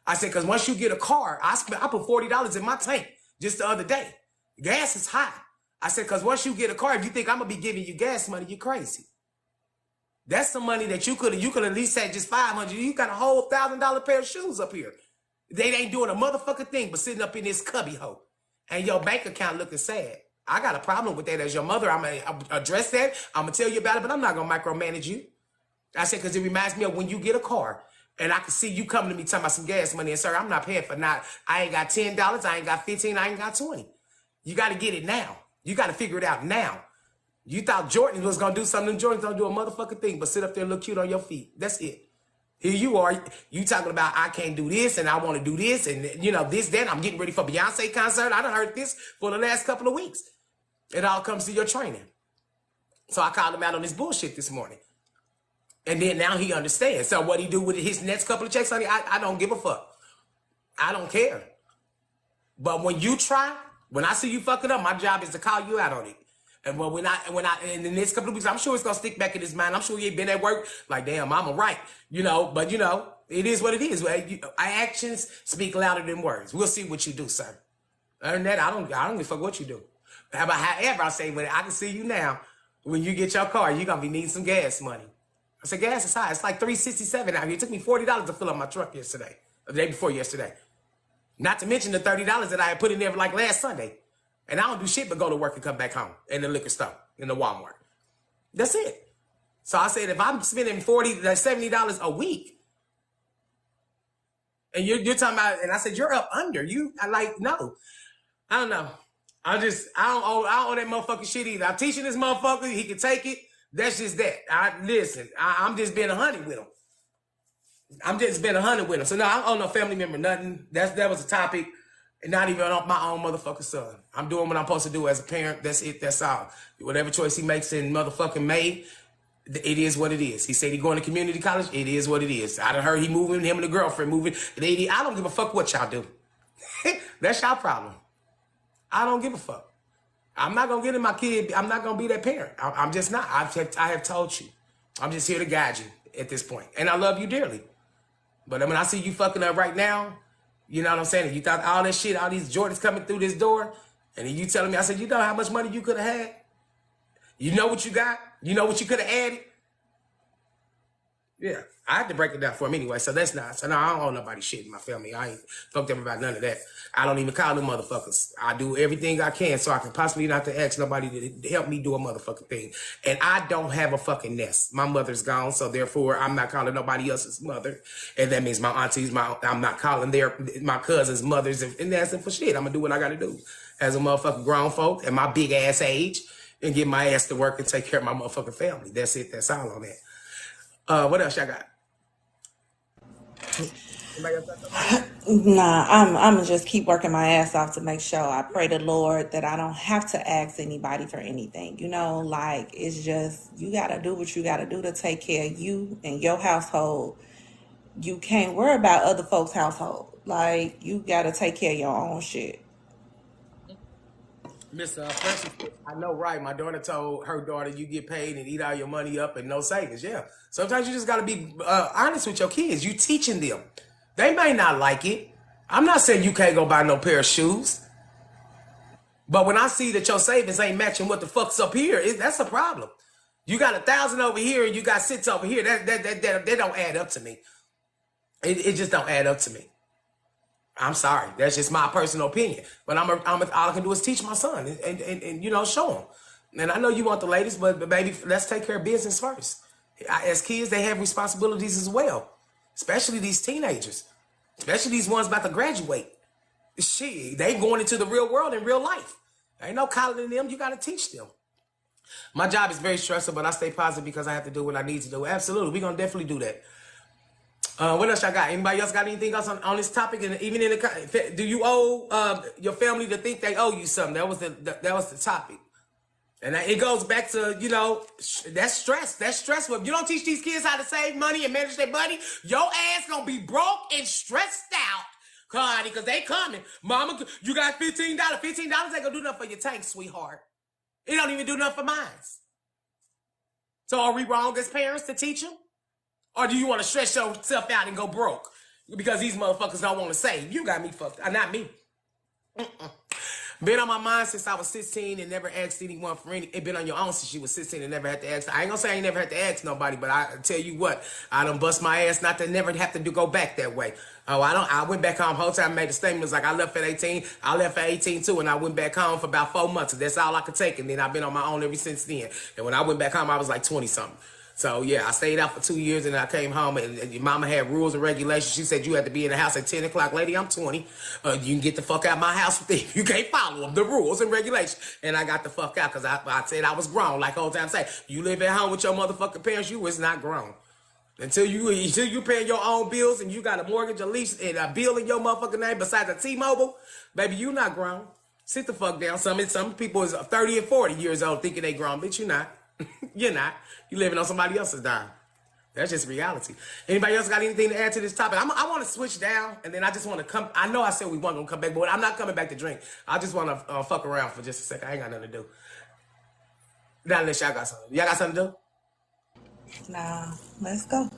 I said, because once you get a car, I put $40 in my tank just the other day. Gas is high. I said, because once you get a car, if you think I'm gonna be giving you gas money, you're crazy. That's some money that you could at least had just $500. You got a whole $1,000 pair of shoes up here. They ain't doing a motherfucking thing but sitting up in this cubby hole. And your bank account looking sad. I got a problem with that as your mother. I'm going to address that. I'm going to tell you about it, but I'm not going to micromanage you. I said, because it reminds me of when you get a car and I can see you coming to me talking about some gas money. And sir, I'm not paying for I ain't got $10. I ain't got 15. I ain't got 20. You got to get it now. You got to figure it out now. You thought Jordan was going to do something. Jordans don't do a motherfucking thing but sit up there and look cute on your feet. That's it. Here you are. You talking about I can't do this and I want to do this and, this, that. I'm getting ready for Beyonce concert. I done heard this for the last couple of weeks. It all comes to your training. So I called him out on his bullshit this morning. And then now he understands. So what he do with his next couple of checks, honey, I don't give a fuck. I don't care. But when you try, when I see you fucking up, my job is to call you out on it. And when I in the next couple of weeks, I'm sure it's gonna stick back in his mind. I'm sure he ain't been at work like, damn, mama right, but it is what it is. Actions speak louder than words. We'll see what you do, sir. Other than that, I don't give a fuck what you do. However, I say, when I can see you now, when you get your car, you're gonna be needing some gas money. I said, gas is high. It's like $3.67 out here. It took me $40 to fill up my truck yesterday. the day before yesterday. Not to mention the $30 that I had put in there like last Sunday. And I don't do shit but go to work and come back home in the liquor store, in the Walmart. That's it. So I said, if I'm spending $40, $70 a week, and you're talking about, and I said, you're up under. I like, no. I don't know. I don't owe that motherfucking shit either. I'm teaching this motherfucker, he can take it. That's just that. I'm just being 100 with him. I'm just being 100 with him. So no, I don't owe no family member nothing. That was a topic. Not even on my own motherfucking son. I'm doing what I'm supposed to do as a parent. That's it. That's all. Whatever choice he makes in motherfucking May, it is what it is. He said he going to community college. It is what it is. I done heard he moving, him and the girlfriend moving. I don't give a fuck what y'all do. That's y'all problem. I don't give a fuck. I'm not going to get in my kid. I'm not going to be that parent. I'm just not. I have told you. I'm just here to guide you at this point. And I love you dearly. But when I see you fucking up right now, you know what I'm saying? You thought all that shit, all these Jordans coming through this door, and then you telling me, I said, you know how much money you could have had? You know what you got? You know what you could have added? Yeah, I have to break it down for him anyway, so that's not. So no, I don't owe nobody shit in my family. I ain't fucked them about none of that. I don't even call them motherfuckers. I do everything I can so I can possibly not to ask nobody to help me do a motherfucking thing. And I don't have a fucking nest. My mother's gone, so therefore I'm not calling nobody else's mother. And that means my aunties, I'm not calling my cousins' mothers and asking for shit. I'm gonna do what I gotta do as a motherfucking grown folk at my big ass age and get my ass to work and take care of my motherfucking family. That's it. That's all on that. What else y'all got? Nah, I'm gonna just keep working my ass off to make sure. I pray the Lord that I don't have to ask anybody for anything. Like it's just you gotta do what you gotta do to take care of you and your household. You can't worry about other folks' household. Like you gotta take care of your own shit. Mr. Precious, I know, right? My daughter told her daughter, you get paid and eat all your money up and no savings. Yeah. Sometimes you just got to be honest with your kids. You teaching them. They may not like it. I'm not saying you can't go buy no pair of shoes. But when I see that your savings ain't matching what the fuck's up here, that's a problem. You got 1,000 over here and you got 6 over here. That don't add up to me. It just don't add up to me. I'm sorry. That's just my personal opinion. But all I can do is teach my son and show him. And I know you want the latest, but baby, let's take care of business first. As kids, they have responsibilities as well. Especially these teenagers. Especially these ones about to graduate. Shit, they going into the real world in real life. Ain't no coddling them. You got to teach them. My job is very stressful, but I stay positive because I have to do what I need to do. Absolutely. We're going to definitely do that. What else y'all got? Anybody else got anything else on this topic? And even in the, do you owe your family to think they owe you something? That was the topic. And it goes back to, that's stress. That's stressful. If you don't teach these kids how to save money and manage their money, your ass gonna be broke and stressed out, honey, because they coming. Mama, you got $15. $15 ain't gonna do nothing for your tank, sweetheart. It don't even do nothing for mine. So are we wrong as parents to teach them? Or do you want to stress yourself out and go broke? Because these motherfuckers don't want to save. You got me fucked. Not me. Been on my mind since I was 16 and never asked anyone for any. It been on your own since you was 16 and never had to ask. I ain't gonna say I ain't never had to ask nobody, but I tell you what, I done bust my ass not to never have to go back that way. Oh, I went back home. Whole time I made the statements like I left at 18. I left at 18 too, and I went back home for about 4 months. That's all I could take, and then I've been on my own ever since then. And when I went back home, I was like 20 something. So, yeah, I stayed out for 2 years, and I came home, and your mama had rules and regulations. She said you had to be in the house at 10 o'clock. Lady, I'm 20. You can get the fuck out of my house if you can't follow them, the rules and regulations. And I got the fuck out because I said I was grown. Like whole time I say, you live at home with your motherfucking parents, you was not grown. Until you paying your own bills and you got a mortgage, a lease, and a bill in your motherfucking name besides a T-Mobile, baby, you not grown. Sit the fuck down. Some people is 30 and 40 years old thinking they grown, bitch, you not. You're not. You living on somebody else's dime. That's just reality. Anybody else got anything to add to this topic? I want to switch down, and then I just want to come. I know I said we weren't going to come back, but I'm not coming back to drink. I just want to fuck around for just a second. I ain't got nothing to do. Not unless y'all got something. Y'all got something to do? Nah, let's go.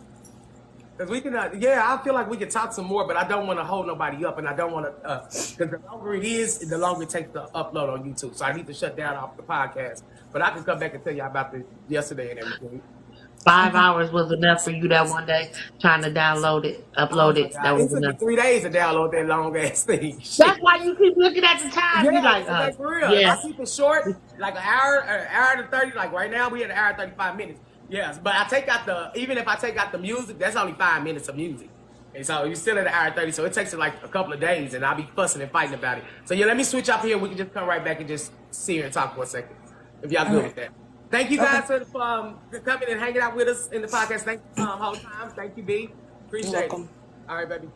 Because we can, I feel like we can talk some more, but I don't want to hold nobody up, and I don't want to, because the longer it is, the longer it takes to upload on YouTube. So I need to shut down off the podcast. But I can come back and tell y'all about this yesterday and everything. 5 hours was enough for you that one day trying to download it, Oh upload my it. That God. It was took me enough. 3 days to download that long ass thing. That's Shit. why you keep looking at the time. You Yeah, like, like for real. If yeah. I keep it short, like an hour to 30, like right now we at an hour and 35 minutes. Yes, but I take out even if I take out the music, that's only 5 minutes of music. And so you're still at an hour and 30, so it takes it like a couple of days and I'll be fussing and fighting about it. So yeah, let me switch up here. We can just come right back and just sit here and talk for a second. If y'all All good right. with that. Thank you Okay. guys for coming and hanging out with us in the podcast. Thank you, whole time. Thank you, B. You're Appreciate it. welcome. All right, baby.